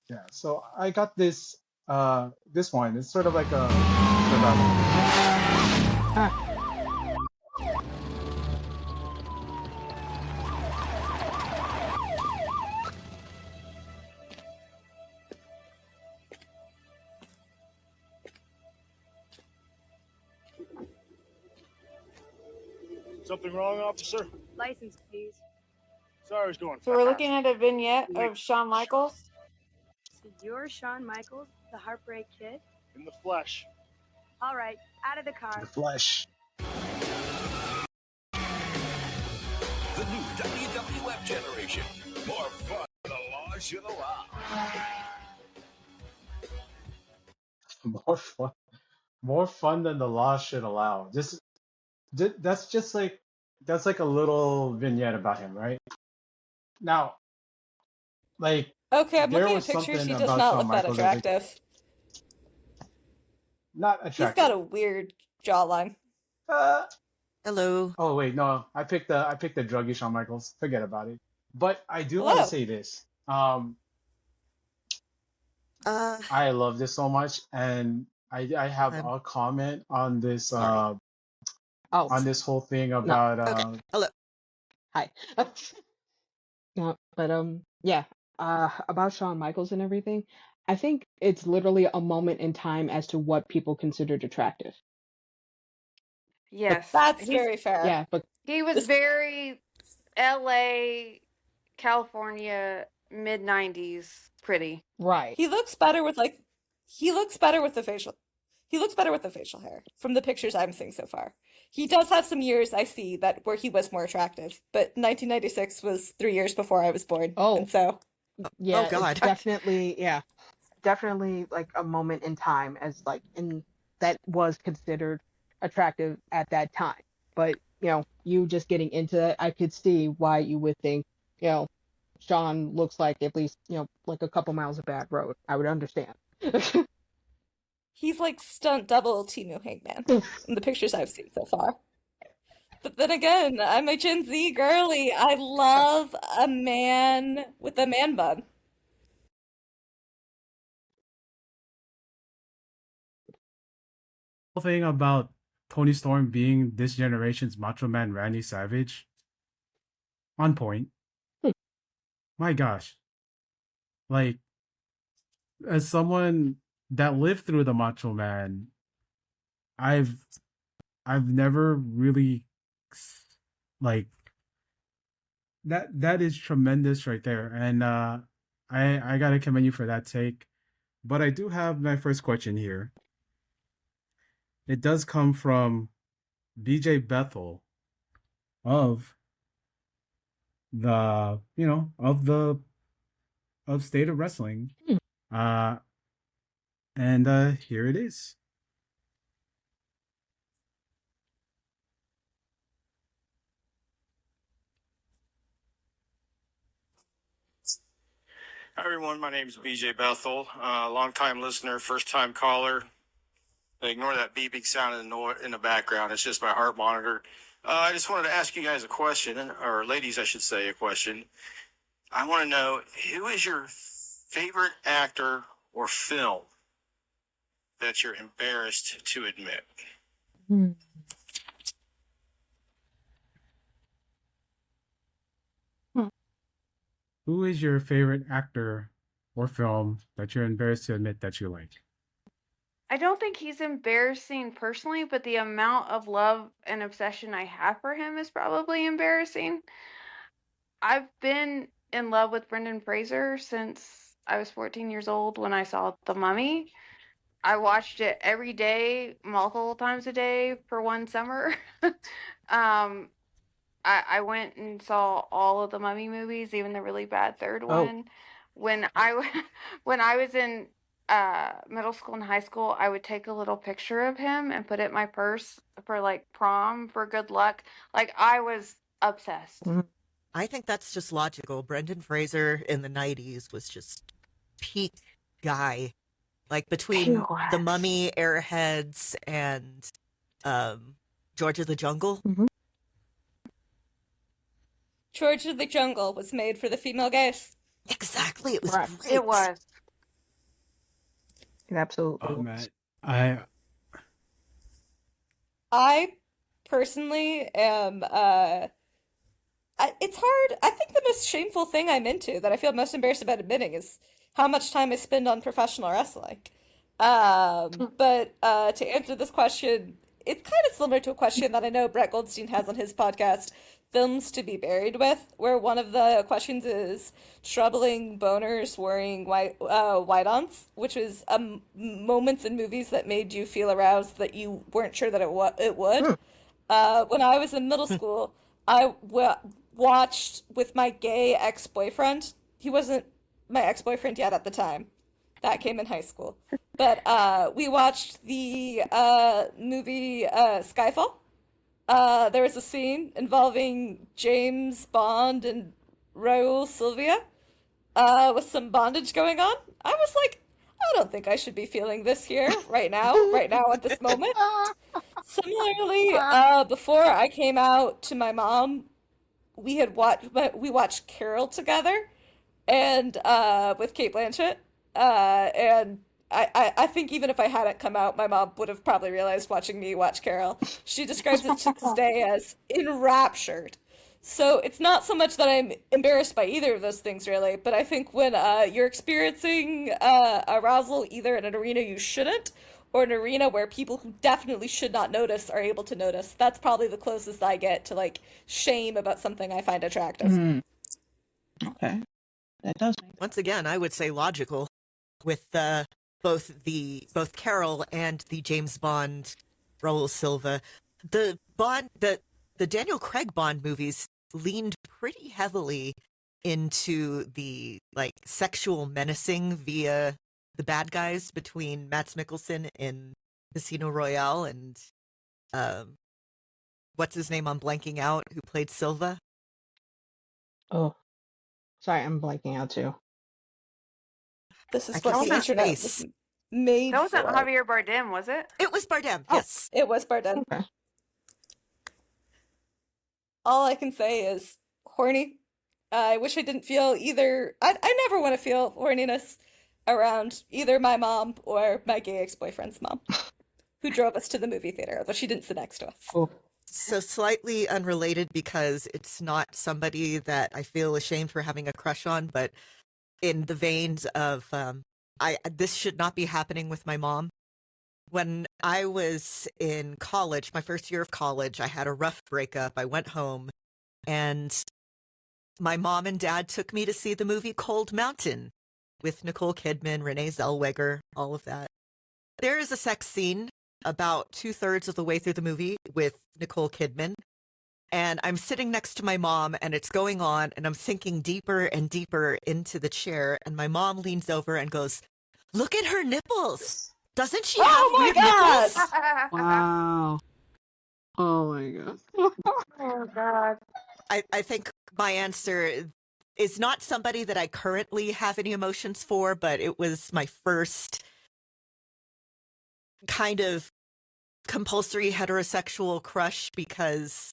yeah. So I got this one. It's sort of like a Ah, Something wrong, officer? License, please. Sorry, I was going So fast. we're looking at a vignette of Shawn Michaels. So you're Shawn Michaels, the Heartbreak Kid? In the flesh. All right, out of the car. the flesh. The new WWF generation. More fun than the law should allow. More fun than the law should allow. That's just like that's like a little vignette about him, right? Now, like Okay, I'm there looking at was pictures. something He does about not Shawn look that Michaels that attractive. not He's attractive. got a weird jawline. Hello. Oh wait, no, I picked the druggy Shawn Michaels. Forget about it. But I do want to Hello. say this. Uh, I love this so much, and I have I'm a comment on this sorry. Oh, on this whole thing no. about Okay. Hello. Hi. No, but yeah. About Shawn Michaels and everything, I think it's literally a moment in time as to what people considered attractive. But Yes, That's very fair. yeah, but he was This- very LA, California, mid 90s pretty. right. He looks better with like he looks better with the facial he looks better with the facial hair from the pictures I'm seeing so far. He does have some years I see that where he was more attractive, but 1996 was 3 years before I was born, Oh, and so yeah, it's God. definitely like a moment in time as like in that was considered attractive at that time. But you just getting into that, I could see why you would think, you know, Sean looks like at least, like a couple miles of bad road. I would understand. he's like stunt double Timu Hangman in the pictures I've seen so far. But then again, I'm a Gen Z girly. I love a man with a man bun. Whole thing about Tony Storm being this generation's Macho Man Randy Savage, on point. My gosh. Like, as someone that lived through the Macho Man, I've I've never really like that is tremendous right there. And I gotta commend you for that take. But I do have my first question here. It does come from BJ Bethel of the of State of Wrestling. Uh and here it is. Hi, everyone. My name is BJ Bethel, longtime listener, first time caller. Ignore that beeping sound in the background. It's just my heart monitor. I just wanted to ask you guys a question, or ladies, I should say, a question. I want to know, who is your favorite actor or film that you're embarrassed to admit? Who is your favorite actor or film that you're embarrassed to admit that you like? I don't think he's embarrassing personally, but the amount of love and obsession I have for him is probably embarrassing. I've been in love with Brendan Fraser since I was 14 years old when I saw The Mummy. I watched it every day, multiple times a day for one summer. um, I went and saw all of the Mummy movies, even the really bad third Oh, one. When when I was in middle school and high school, I would take a little picture of him and put it in my purse for like prom for good luck. Like I was obsessed. I think that's just logical. Brendan Fraser in the 90s was just peak guy. Like between The Mummy, Airheads, and George of the Jungle. George of the Jungle was made for the female gaze. Exactly. It was right. great. It was. It absolutely Oh was. man, I personally am it's hard. I think the most shameful thing I'm into that I feel most embarrassed about admitting is how much time I spend on professional wrestling. But to answer this question, it's kind of similar to a question that I know Brett Goldstein has on his podcast, Films to Be Buried With, where one of the questions is troubling boners wearing white-ons, which was moments in movies that made you feel aroused that you weren't sure that it would. When I was in middle school, watched with my gay ex-boyfriend. He wasn't my ex-boyfriend yet at the time. That came in high school. But we watched the movie Skyfall. There was a scene involving James Bond and Raul Sylvia with some bondage going on. I was like, I don't think I should be feeling this here right now at this moment. Similarly, before I came out to my mom, we watched Carol together, and with Kate Blanchett, and I think even if I hadn't come out, my mom would have probably realized watching me watch Carol. She describes it to this day as enraptured. So it's not so much that I'm embarrassed by either of those things, really, but I think when you're experiencing arousal either in an arena you shouldn't, or an arena where people who definitely should not notice are able to notice, that's probably the closest I get to like shame about something I find attractive. Okay, that does. Once again, I would say logical with both Carol and the James Bond Raul Silva. The Daniel Craig Bond movies leaned pretty heavily into the like sexual menacing via the bad guys between Mads Mikkelsen in Casino Royale and what's his name? I'm blanking out. Who played Silva? Oh, sorry, I'm blanking out too. This is I what can't the see his internet face. was made That wasn't for. Javier Bardem, was it? It was Bardem. Oh, Yes. it was Bardem. Okay. All I can say is horny. I wish I didn't feel either. I never want to feel horniness around either my mom or my gay ex-boyfriend's mom, who drove us to the movie theater, though she didn't sit next to us. Oh, So slightly unrelated because it's not somebody that I feel ashamed for having a crush on, but in the veins of this should not be happening with my mom. When I was in college, my first year of college, I had a rough breakup. I went home and my mom and dad took me to see the movie Cold Mountain with Nicole Kidman, Renee Zellweger, all of that. There is a sex scene about 2/3 of the way through the movie with Nicole Kidman. And I'm sitting next to my mom and it's going on and I'm sinking deeper and deeper into the chair. And my mom leans over and goes, "Look at her nipples. Doesn't she have my weird God! nipples?" wow. Oh my god. Oh God. I think my answer is not somebody that I currently have any emotions for, but it was my first kind of compulsory heterosexual crush because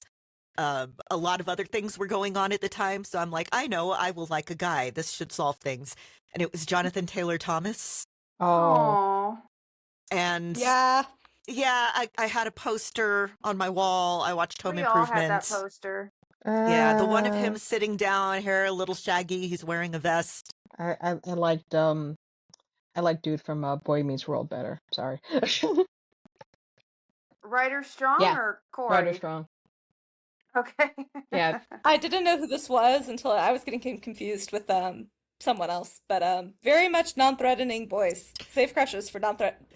a lot of other things were going on at the time. So I'm like, I know I will like a guy. This should solve things. And it was Jonathan Taylor Thomas. Oh. Aw. And Yeah. I had a poster on my wall. I watched Home We all had Improvement. that poster. Yeah, the one of him sitting down, hair a little shaggy. He's wearing a vest. I liked I like dude from Boy Meets World better. Sorry. Ryder Strong Yeah, or Corey? Ryder Strong. Okay. Yeah. I didn't know who this was until I was getting confused with someone else, but very much non-threatening boys. Safe crushes for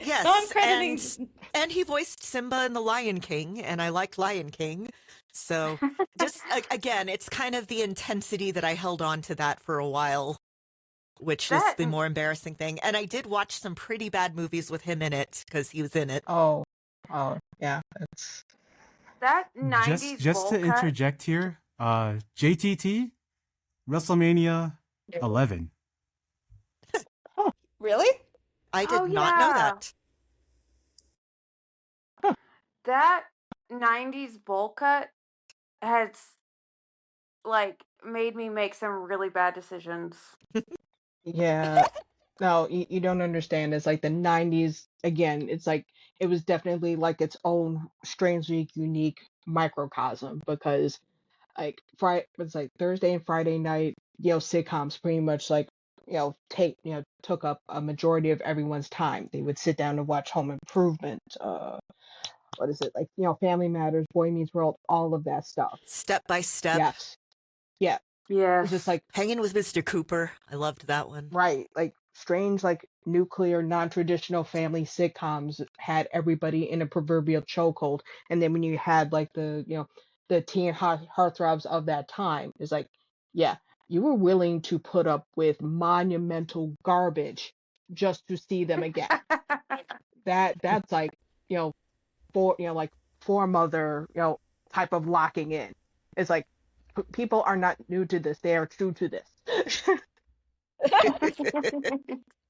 Yes, non-crediting. and he voiced Simba in The Lion King, and I liked Lion King. So just again, it's kind of the intensity that I held on to that for a while, which is the more embarrassing thing. And I did watch some pretty bad movies with him in it because he was in it. Oh, yeah. That's That 90s Just to bowl cut. interject here, JTT, WrestleMania 11. Really? I did Oh, not know yeah. that. That 90s bowl cut has like made me make some really bad decisions. yeah. No, you don't understand. It's like the 90s again. It's like it was definitely like its own strangely unique microcosm because like Friday it's like Thursday and Friday night, sitcoms pretty much like took up a majority of everyone's time. They would sit down and watch Home Improvement, what is it, like, Family Matters, Boy Meets World, all of that stuff. Step by Step. Yes. Yeah. Yes. It's just like Hanging with Mr. Cooper. I loved that one. right, like strange, like nuclear, non-traditional family sitcoms had everybody in a proverbial chokehold, and then when you had like the teen heartthrobs of that time, it's like, yeah, you were willing to put up with monumental garbage just to see them again. That's like like form other type of locking in. It's like people are not new to this; they are true to this.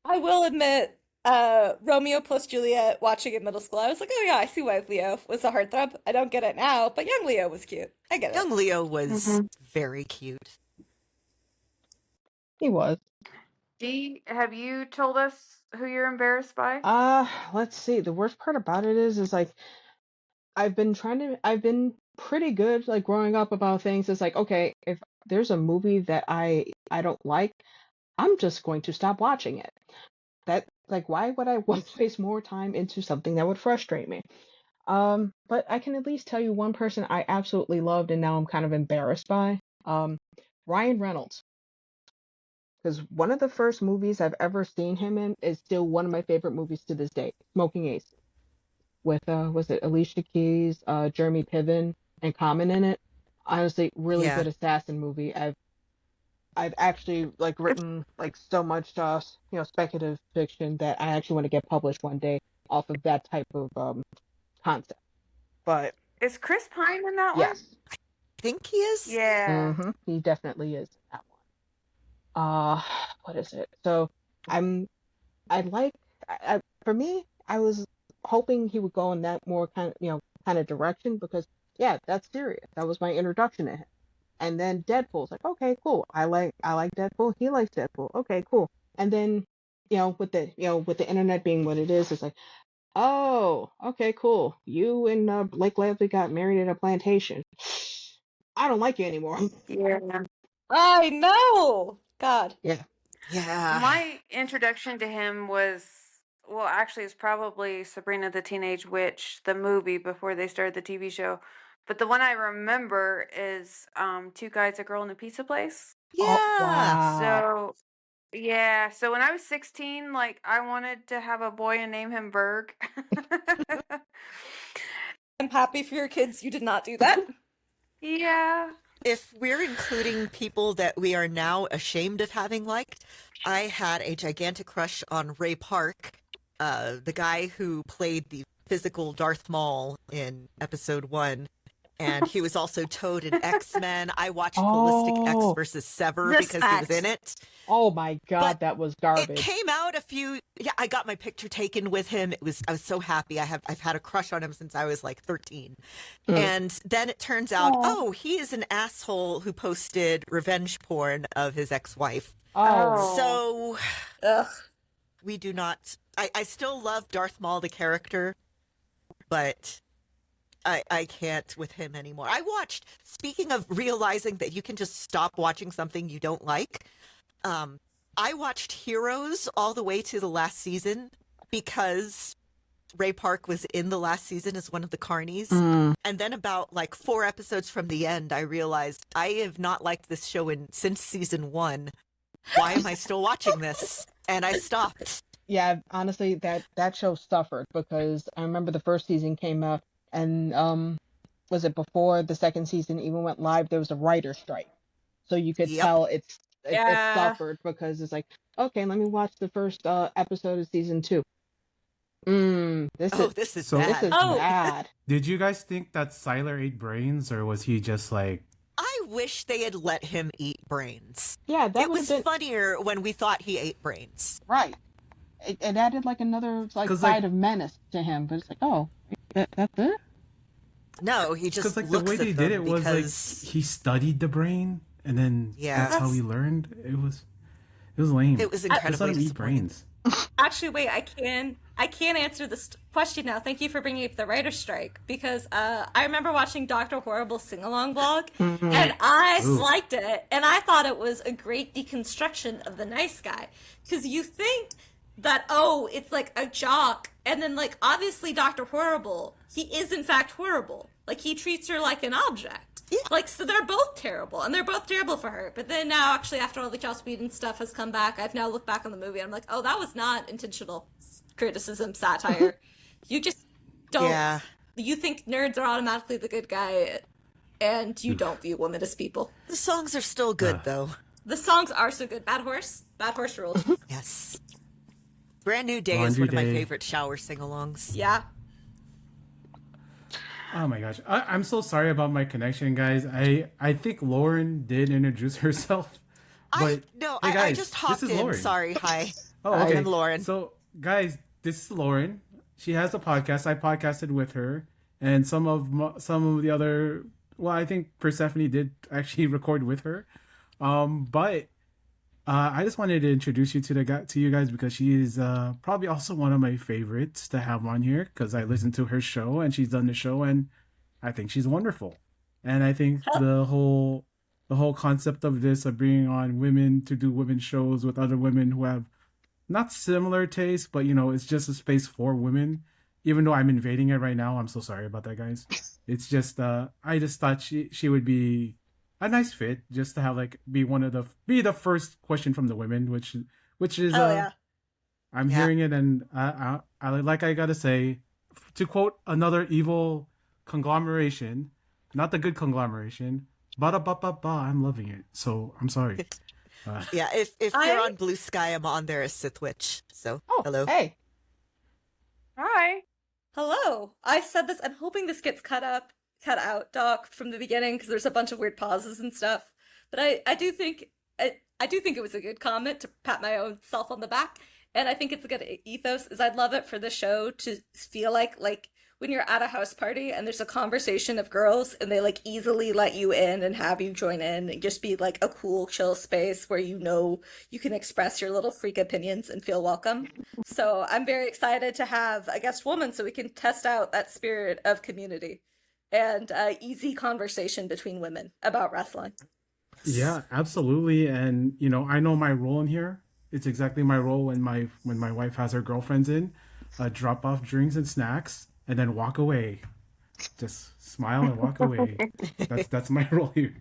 I will admit, Romeo plus Juliet watching in middle school, I was like, oh yeah, I see why Leo was a heartthrob. I don't get it now, but young Leo was cute. I get it. Young Leo was very cute. He was. Dee, have you told us who you're embarrassed by? Let's see. The worst part about it is like I've been pretty good like growing up about things. It's like, okay, if there's a movie that I don't like, I'm just going to stop watching it. That like why would I want to waste more time into something that would frustrate me? But I can at least tell you one person I absolutely loved and now I'm kind of embarrassed by. Ryan Reynolds. Because one of the first movies I've ever seen him in is still one of my favorite movies to this day, Smoking Ace, with was it Alicia Keys, Jeremy Piven, and Common in it. Honestly, really Yeah. good assassin movie. I've actually like written like so much speculative fiction that I actually want to get published one day off of that type of concept. But Is Chris Pine in that one? yes, Think he is? Yeah. he definitely is in that one. What is it? So I'm I like for me, I was hoping he would go in that more kind of direction because yeah, that's serious. That was my introduction to him. And then Deadpool's like, okay, cool. I like Deadpool. He likes Deadpool. Okay, cool. And then with the internet being what it is, it's like, oh, okay, cool. You and Blake Lively got married at a plantation. I don't like you anymore. Yeah. I know. God. Yeah. Yeah. My introduction to him was, well, actually, it's probably Sabrina the Teenage Witch, the movie, before they started the TV show. But the one I remember is Two Guys, a Girl, and a Pizza Place. Yeah. Oh, wow. So, yeah. So when I was 16, like, I wanted to have a boy and name him Berg. I'm happy for your kids you did not do that. Yeah. If we're including people that we are now ashamed of having liked, I had a gigantic crush on Ray Park, the guy who played the physical Darth Maul in episode 1. And he was also Toad in X-Men. I watched Ballistic X Oh. versus Sever because he was in it. Oh my God, But that was It garbage. came out I got my picture taken with him. I was so happy. I've had a crush on him since I was like 13. Mm. And then it turns out, Aw. he is an asshole who posted revenge porn of his ex-wife. Oh. So Ugh. we do not I still love Darth Maul the character, but I can't with him anymore. Speaking of realizing that you can just stop watching something you don't like, I watched Heroes all the way to the last season because Ray Park was in the last season as one of the carnies. Mm. And then about like 4 episodes from the end, I realized I have not liked this show since season 1. Why am I still watching this? And I stopped. Yeah, honestly, that show suffered because I remember the first season came out and was it before the second season even went live? There was a writer strike, so you could Yep. tell it Yeah. suffered because it's like, okay, let me watch the first episode of season 2. This This is So- this bad. is Oh. bad. Did you guys think that Siler ate brains, or was he just like? I wish they had let him eat brains. Yeah, that It would was have been funnier when we thought he ate brains. right. It added like another 'Cause, side like- of menace to him, but it's like, oh, that's it. No, he just Because like the looks way at they them did it was because like he studied the brain, and then Yeah. that's how he learned. It was lame. it was Just let incredibly him eat disappointing. brains. Actually, wait, I can answer this question now. Thank you for bringing up the writer's strike because I remember watching Dr. Horrible's sing-along vlog and I Ooh. liked it and I thought it was a great deconstruction of the nice guy because you think that it's like a jock and then like obviously Dr. Horrible, he is in fact horrible. Like he treats her like an object. Yeah. Like, so they're both terrible, and they're both terrible for her. But then now, actually, after all the Joss Whedon stuff has come back, I've now looked back on the movie, and I'm like, oh, that was not intentional criticism, satire. You just don't. Yeah. You think nerds are automatically the good guy, and you don't view women as people. The songs are still good, though. The songs are so good. Bad Horse ruled. Yes. Brand New Day is Laundry one of my Day. favorite shower sing-alongs. Yeah. Oh my gosh, I'm so sorry about my connection, guys. I think Lauren did introduce herself, but I guys, just this hopped is in. Lauren. Sorry, hi. Oh, okay. I'm Lauren. So, guys, this is Lauren. She has a podcast. I podcasted with her, and some of the other. Well, I think Persephone did actually record with her. But I just wanted to introduce you to to you guys because she is probably also one of my favorites to have on here because I listened to her show and she's done the show and I think she's wonderful. And I think the whole concept of this of bringing on women to do women shows with other women who have not similar tastes, but it's just a space for women. Even though I'm invading it right now, I'm so sorry about that, guys. It's just I just thought she would be a nice fit just to have like be the first question from the women, which is Oh yeah. I'm Yeah. hearing it and I gotta say, to quote another evil conglomeration, not the good conglomeration, ba ba ba ba, I'm loving it. So I'm sorry. Yeah, if I- you're on Blue Sky, I'm on there as Sith Witch. So Oh, hello. hey. Hi. Hello. I said this. I'm hoping this gets cut out, Doc, from the beginning because there's a bunch of weird pauses and stuff. But I do think I do think it was a good comment to pat my own self on the back, and I think it's a good ethos. Is I'd love it for the show to feel like when you're at a house party and there's a conversation of girls and they like easily let you in and have you join in and just be like a cool, chill space where you can express your little freak opinions and feel welcome. So I'm very excited to have a guest woman so we can test out that spirit of community and easy conversation between women about wrestling. Yeah, absolutely. And I know my role in here. It's exactly my role when my wife has her girlfriends in, drop off drinks and snacks, and then walk away. Just smile and walk away. That's my role here.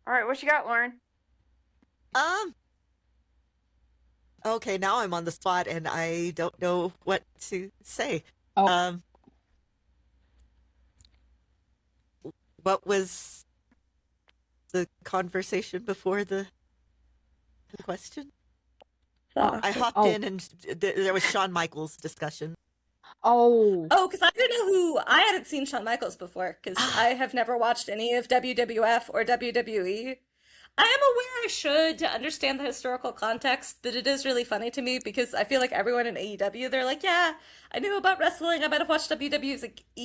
All right, what you got, Lauren? Okay, now I'm on the spot and I don't know what to say. Oh. What was the conversation before the question? I hopped in and there was Shawn Michaels discussion. Oh. Oh, because I didn't know I hadn't seen Shawn Michaels before because I have never watched any of WWF or WWE. I am aware I should to understand the historical context, but it is really funny to me because I feel like everyone in AEW, they're like, yeah, I knew about wrestling. I might have watched WWE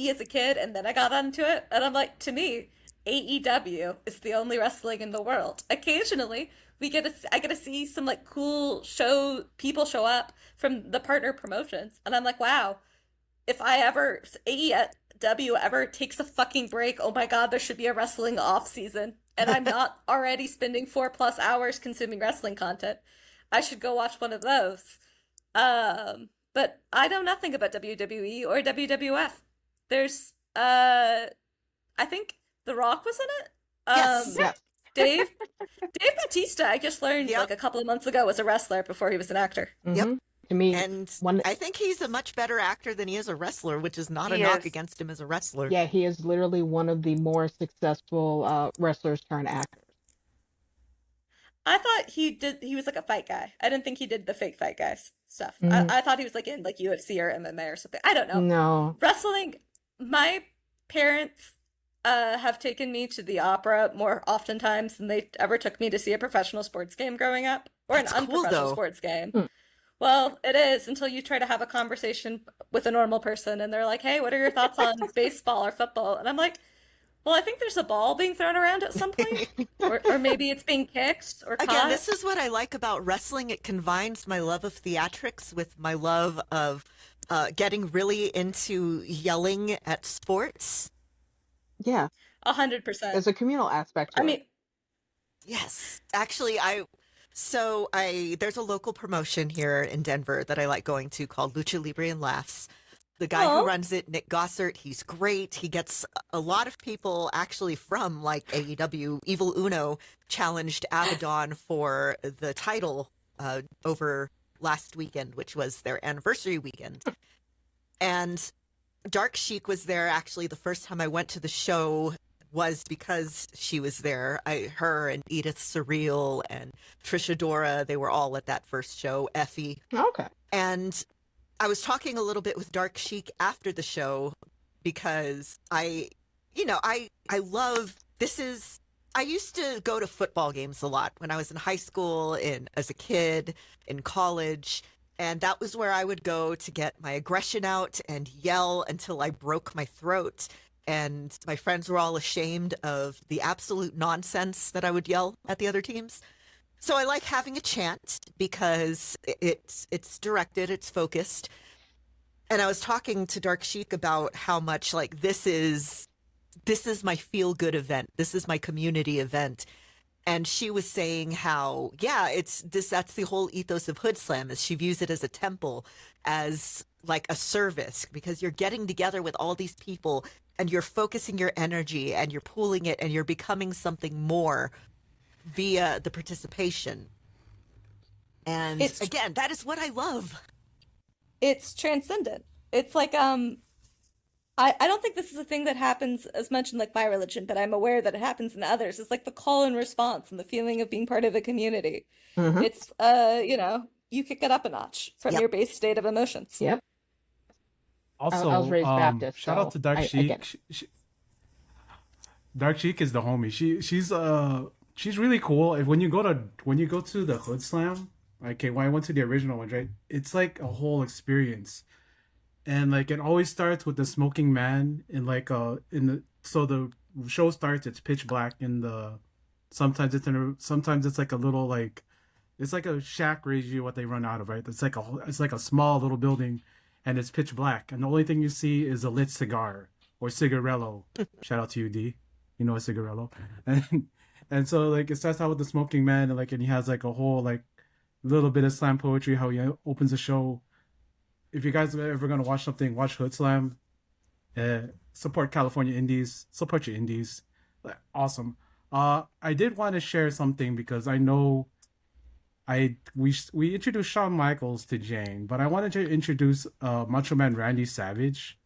as a kid, and then I got onto it. And I'm like, to me, AEW is the only wrestling in the world. Occasionally, I get to see some like cool people show up from the partner promotions, and I'm like, wow, if AEW ever takes a fucking break, oh my god, there should be a wrestling off season. And I'm not already spending 4+ hours consuming wrestling content. I should go watch one of those. But I know nothing about WWE or WWF. There's I think The Rock was in it. Yes. Yeah. Dave Bautista, I just learned Yep. like a couple of months ago, was a wrestler before he was an actor. Mhm. To me, And I think he's a much better actor than he is a wrestler, which is not a He knock is. against him as a wrestler. yeah, he is literally one of the more successful wrestlers turned actors. I thought he was like a fight guy. I didn't think he did the fake fight guys stuff. Mhm. I thought he was like in like UFC or MMA or something. I don't know. No. Wrestling, my parents have taken me to the opera more oftentimes than they ever took me to see a professional sports game growing up or That's an cool, unprofessional though. sports game. Hmm. Well, it is until you try to have a conversation with a normal person and they're like, "Hey, what are your thoughts on baseball or football?" And I'm like, "Well, I think there's a ball being thrown around at some point, or maybe it's being kicked or Again, caught." this is what I like about wrestling. It combines my love of theatrics with my love of getting really into yelling at sports. Yeah, 100%. there's a communal aspect to I it. mean, Yes, actually, there's a local promotion here in Denver that I like going to called Lucha Libre and Laughs. The guy Aw. who runs it, Nick Gossert, he's great. He gets a lot of people actually from like AEW. Evil Uno challenged Abaddon for the title over last weekend, which was their anniversary weekend. And Dark Sheik was there actually the first time I went to the show was because she was there. Her and Edith Surreal and Trisha Dora, they were all at that first show, Effie. Okay. And I was talking a little bit with Dark Sheik after the show because I love, I used to go to football games a lot when I was in high school, as a kid, in college, and that was where I would go to get my aggression out and yell until I broke my throat. and my friends were all ashamed of the absolute nonsense that I would yell at the other teams. So I like having a chant because it's directed, it's focused. And I was talking to Dark Sheik about how much like this is my feel good event. This is my community event. And she was saying how, yeah, that's the whole ethos of Hood Slam, is she views it as a temple, as like a service, because you're getting together with all these people and you're focusing your energy and you're pooling it and you're becoming something more via the participation. And again, that is what I love. It's transcendent. It's like I don't think this is a thing that happens as much in like my religion, but I'm aware that it happens in others. It's like the call and response and the feeling of being part of a community. Mhm. It's you kick it up a notch from your base state of emotions. Yep. Also, I was raised Baptist, shout out so to Dark I Sheik. get Dark Sheik is the homie. She's really cool. When you go to the Hood Slam, okay, when I went to the original one, right? It's like a whole experience. And like it always starts with the smoking man so the show starts, it's pitch black sometimes it's like a little like it's like a shack regime what they run out of, right? It's like a small little building and it's pitch black and the only thing you see is a lit cigar or cigarello. Shout out to you, D. You know a cigarello. And so like it starts out with the smoking man and he has like a whole like little bit of slam poetry, how he opens the show. If you guys are ever gonna watch something, watch Hood Slam. Support California indies. Support your indies. Awesome. I did want to share something because I know we introduced Shawn Michaels to Jane, but I wanted to introduce Macho Man Randy Savage,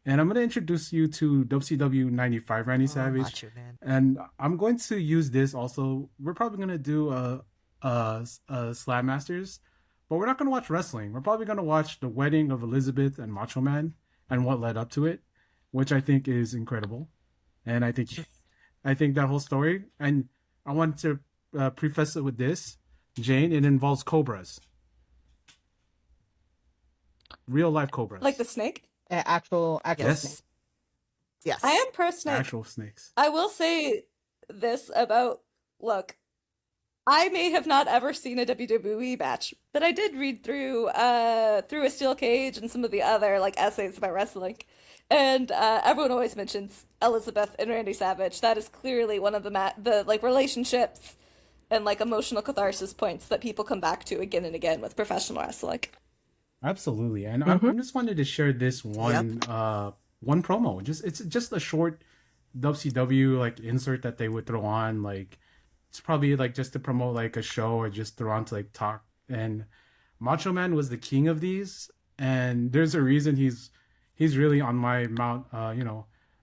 and I'm gonna introduce you to WCW '95 Randy Savage. Macho Man. And I'm going to use this also. We're probably gonna do Slam Masters. But we're not going to watch wrestling. We're probably going to watch the wedding of Elizabeth and Macho Man and what led up to it, which I think is incredible. And I think that whole story, and I want to preface it with this, Jane, it involves cobras. Real life cobras. Like the snake? actual Yes. snake. Yes. I am pro snake. Actual snakes. I will say this about, look, I may have not ever seen a WWE match, but I did read through a Steel Cage and some of the other like essays about wrestling, and everyone always mentions Elizabeth and Randy Savage. That is clearly one of the like relationships and like emotional catharsis points that people come back to again and again with professional wrestling. Absolutely, and I just wanted to share this one one promo. It's just a short WCW like insert that they would throw on like. It's probably like just to promote like a show or just throw on to like talk. And Macho Man was the king of these, and there's a reason he's really on my Mount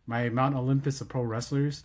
my Mount Olympus of pro wrestlers.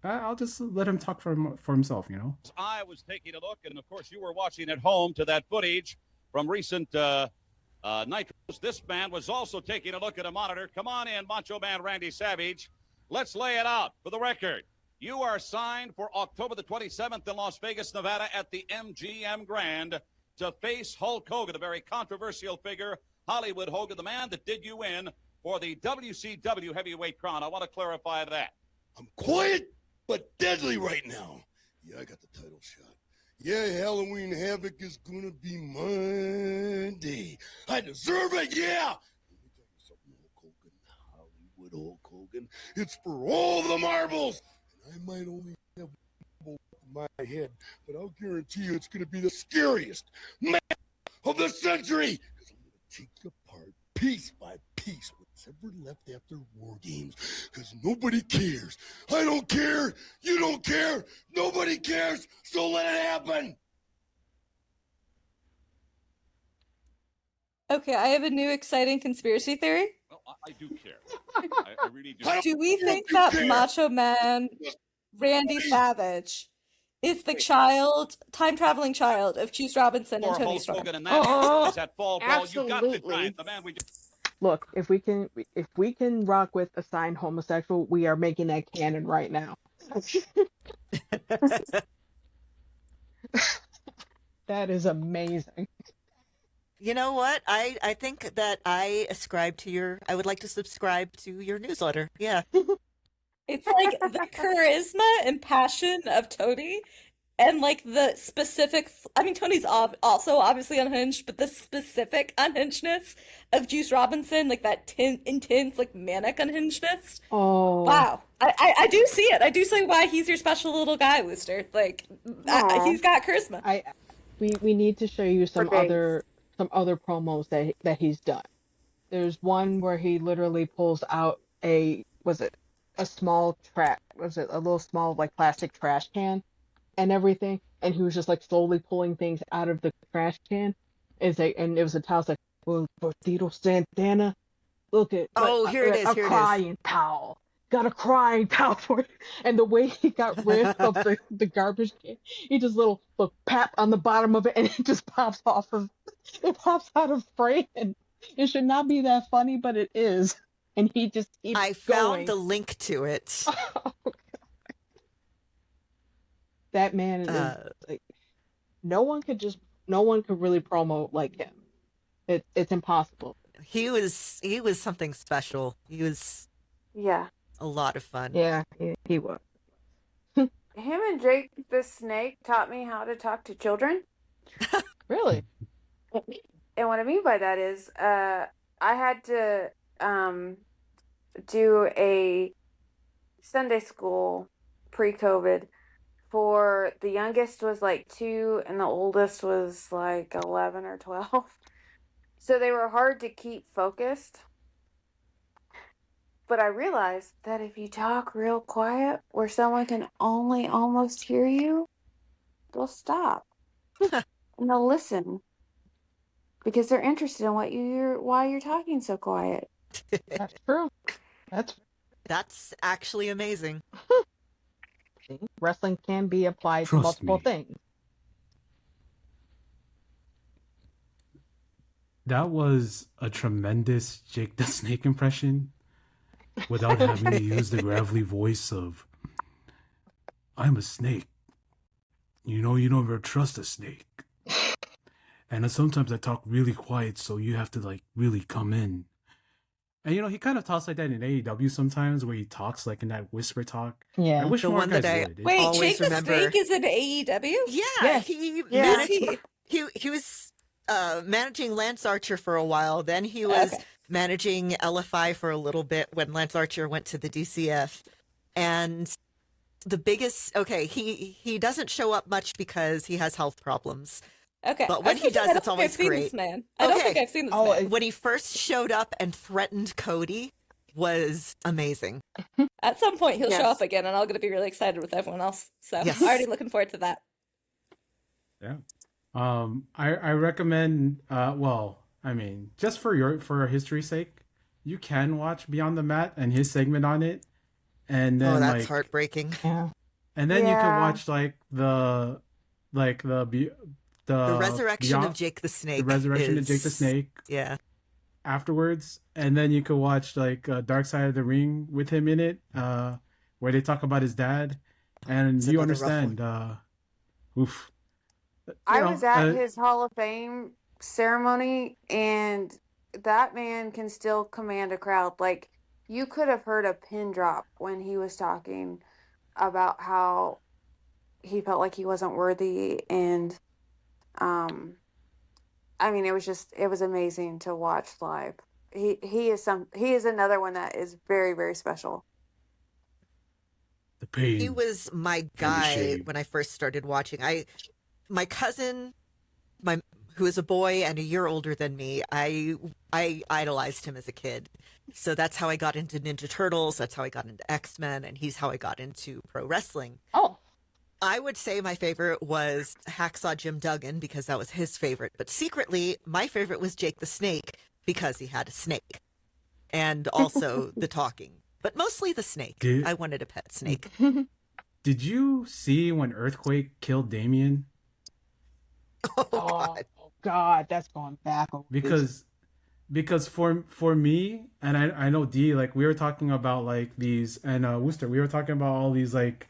I'll just let him talk for himself, I was taking a look, and of course you were watching at home to that footage from recent Nitros. This man was also taking a look at a monitor. Come on in, Macho Man Randy Savage. Let's lay it out for the record. You are signed for October the 27th in Las Vegas, Nevada at the MGM Grand to face Hulk Hogan, a very controversial figure, Hollywood Hogan, the man that did you in for the WCW heavyweight crown. I want to clarify that. I'm quiet but deadly right now. Yeah, I got the title shot. Yeah, Halloween Havoc is gonna be Monday. I deserve it, yeah! Let me tell you something, Hulk Hogan, Hollywood Hulk Hogan. It's for all the marbles! I might only have one in my head, but I'll guarantee you it's going to be the scariest match of the century. Because I'm going to take you apart piece by piece what's ever left after War Games. Because nobody cares. I don't care. You don't care. Nobody cares. So let it happen. Okay, I have a new exciting conspiracy theory. Well, I do care. I really do. Do we think that Macho Man Randy Savage is the time-traveling child of Juice Robinson and Tony Storm? And that is that fall ball. You got the giant, the man we just... Look, if we can rock with a signed homosexual, we are making that canon right now. That is amazing. You know what? I think that I would like to subscribe to your newsletter. Yeah. It's like the charisma and passion of Tony and like the specific, I mean, Tony's also obviously unhinged, but the specific unhingedness of Juice Robinson, like that intense, like manic unhingedness. Oh, Wow. I do see it. I do see why he's your special little guy, Wooster. Like, Aw. he's got charisma. we need to show you For days. some other promos that he's done. There's one where he literally pulls out a small a little small like plastic trash can and everything, and he was just like slowly pulling things out of the trash can. And it was a towel. It's like, well, Tito Santana, look at Here it is. a crying towel. Got a crying towel for you. And the way he got rid of the garbage can, he just little pap on the bottom of it, and it just pops out of frame. And it should not be that funny, but it is. And he just keeps I found the link to it. That man is like, no one could really promo like him. It's impossible. He was something special. He was Yeah. a lot of fun. Yeah, he was. Him and Jake the Snake taught me how to talk to children. Really? And what I mean by that is, I had to do a Sunday school pre-COVID for the youngest was like 2 and the oldest was like 11 or 12. So they were hard to keep focused. But I realized that if you talk real quiet where someone can only almost hear you, they'll stop. And they'll listen. Because they're interested in why you're talking so quiet. That's true. That's actually amazing. Wrestling can be applied to multiple things. That was a tremendous Jake the Snake impression without having to use the gravelly voice of, I'm a snake. You know, you never trust a snake. And sometimes I talk really quiet, so you have to like really come in. And he kind of talks like that in AEW sometimes, where he talks like in that whisper talk. Yeah, I wish the more one guys that I would. Wait, always Jake the remember. Snake is in AEW? Yeah, Yes. he was managing Lance Archer for a while. Then he was managing LFI for a little bit when Lance Archer went to the DCF. And the biggest, he doesn't show up much because he has health problems. Okay. But when he does, it's always great. This man. I don't think I've seen this man. When he first showed up and threatened Cody was amazing. At some point, he'll show up again, and I'm going to be really excited with everyone else. So I'm already looking forward to that. Yeah. I recommend, just for history's sake, you can watch Beyond the Mat and his segment on it. And then that's heartbreaking. Yeah. And then you can watch the resurrection of Jake the Snake. The resurrection of Jake the Snake. Yeah. Afterwards, and then you could watch Dark Side of the Ring with him in it, where they talk about his dad, and you understand. Oof. I was at his Hall of Fame ceremony, and that man can still command a crowd. Like, you could have heard a pin drop when he was talking about how he felt like he wasn't worthy, and I mean, it was amazing to watch live. He is another one that is very, very special. The pain. He was my guy when I first started watching. My cousin, who is a boy and a year older than me, I idolized him as a kid. So that's how I got into Ninja Turtles. That's how I got into X-Men, and he's how I got into pro wrestling. Oh. I would say my favorite was Hacksaw Jim Duggan because that was his favorite. But secretly, my favorite was Jake the Snake because he had a snake. And also the talking. But mostly the snake. I wanted a pet snake. Did you see when Earthquake killed Damien? Oh, God, that's going back. Because for me, and I know D, like we were talking about like these, and Wooster, we were talking about all these like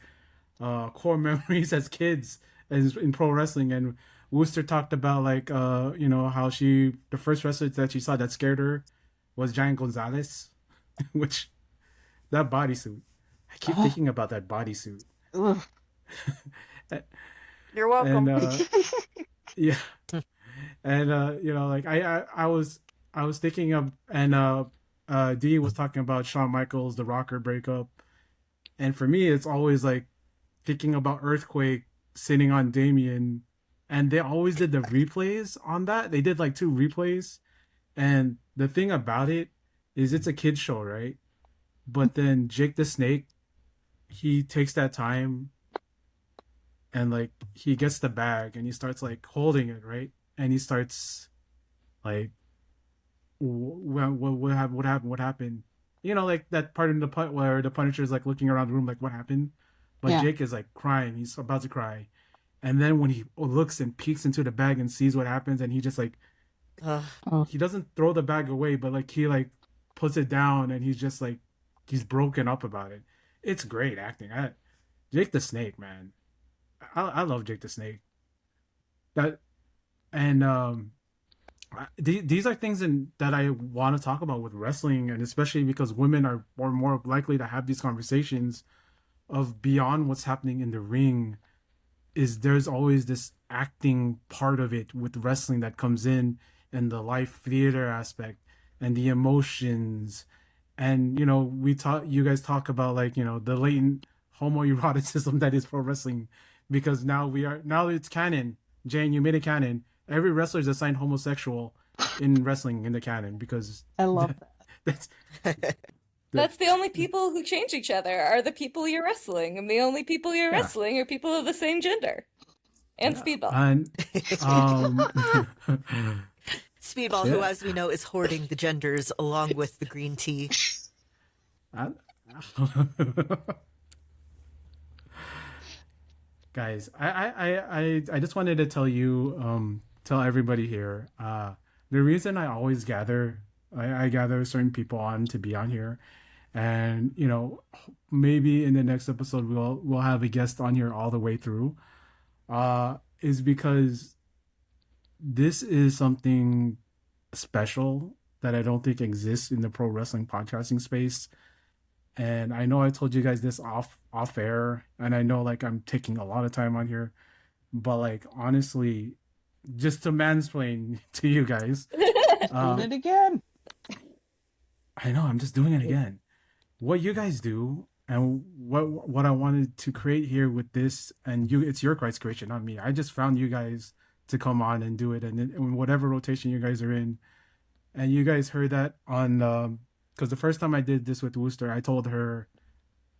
core memories as kids in pro wrestling, and Wooster talked about like how the first wrestler that she saw that scared her was Giant Gonzalez, which that bodysuit. I keep thinking about that bodysuit. You're welcome. And yeah, and like I was thinking of, and Dee was talking about Shawn Michaels, the Rocker breakup, and for me it's always like thinking about Earthquake sitting on Damien, and they always did the replays on that. They did like 2 replays, and the thing about it is it's a kid show, right? But then Jake the Snake, he takes that time and like he gets the bag and he starts like holding it, right? And he starts like, what happened? What happened? Like that part in the punt where the Punisher's like looking around the room, like what happened? But Yeah. Jake is like crying. He's about to cry, and then when he looks and peeks into the bag and sees what happens, and he just like, he doesn't throw the bag away, but like he like puts it down, and he's just like, he's broken up about it. It's great acting. Jake the Snake, man. I love Jake the Snake. That and these are things that I want to talk about with wrestling, and especially because women are more likely to have these conversations of beyond what's happening in the ring. Is there's always this acting part of it with wrestling that comes in, and the live theater aspect and the emotions, and you guys talk about like the latent homoeroticism that is pro wrestling, because now it's canon. Jane, you made it canon. Every wrestler is assigned homosexual in wrestling in the canon, because I love that. That's the only people who change each other are the people you're wrestling, and the only people you're wrestling are people of the same gender. And Speedball. And Speedball, who, as we know, is hoarding the genders along with the green tea. Guys, I just wanted to tell you, tell everybody here, the reason I always gather certain people on to be on here, and maybe in the next episode we'll have a guest on here all the way through, is because this is something special that I don't think exists in the pro wrestling podcasting space. And I know I told you guys this off air, and I know like I'm taking a lot of time on here, but like honestly, just to mansplain to you guys, Doing it again. I know I'm just doing it again. What you guys do, and what I wanted to create here with this, and it's your guys' creation, not me. I just found you guys to come on and do it, and in whatever rotation you guys are in, and you guys heard that on. Because the first time I did this with Wooster, I told her,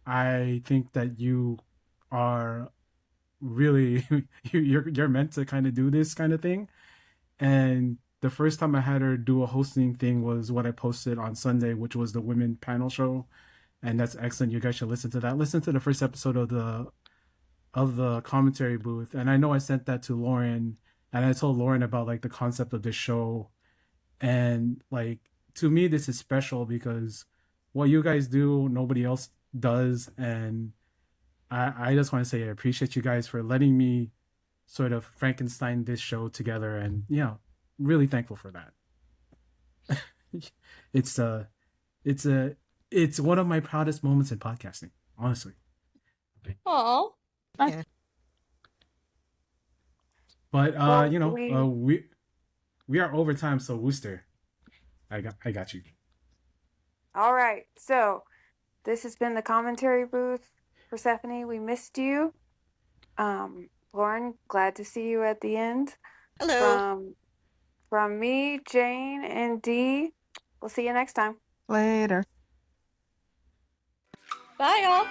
I think that you are really, you're meant to kind of do this kind of thing. And the first time I had her do a hosting thing was what I posted on Sunday, which was the women panel show. And that's excellent. You guys should listen to that. Listen to the first episode of the commentary booth. And I know I sent that to Lauren, and I told Lauren about like the concept of this show. And like, to me, this is special because what you guys do, nobody else does. And I just want to say I appreciate you guys for letting me sort of Frankenstein this show together. And, really thankful for that. It's one of my proudest moments in podcasting, honestly. Aw. Yeah. But, we are over time, so Wooster, I got you. All right. So this has been the commentary booth. Persephone, we missed you. Lauren, glad to see you at the end. Hello. From me, Jane, and Dee, we'll see you next time. Later. Bye, y'all.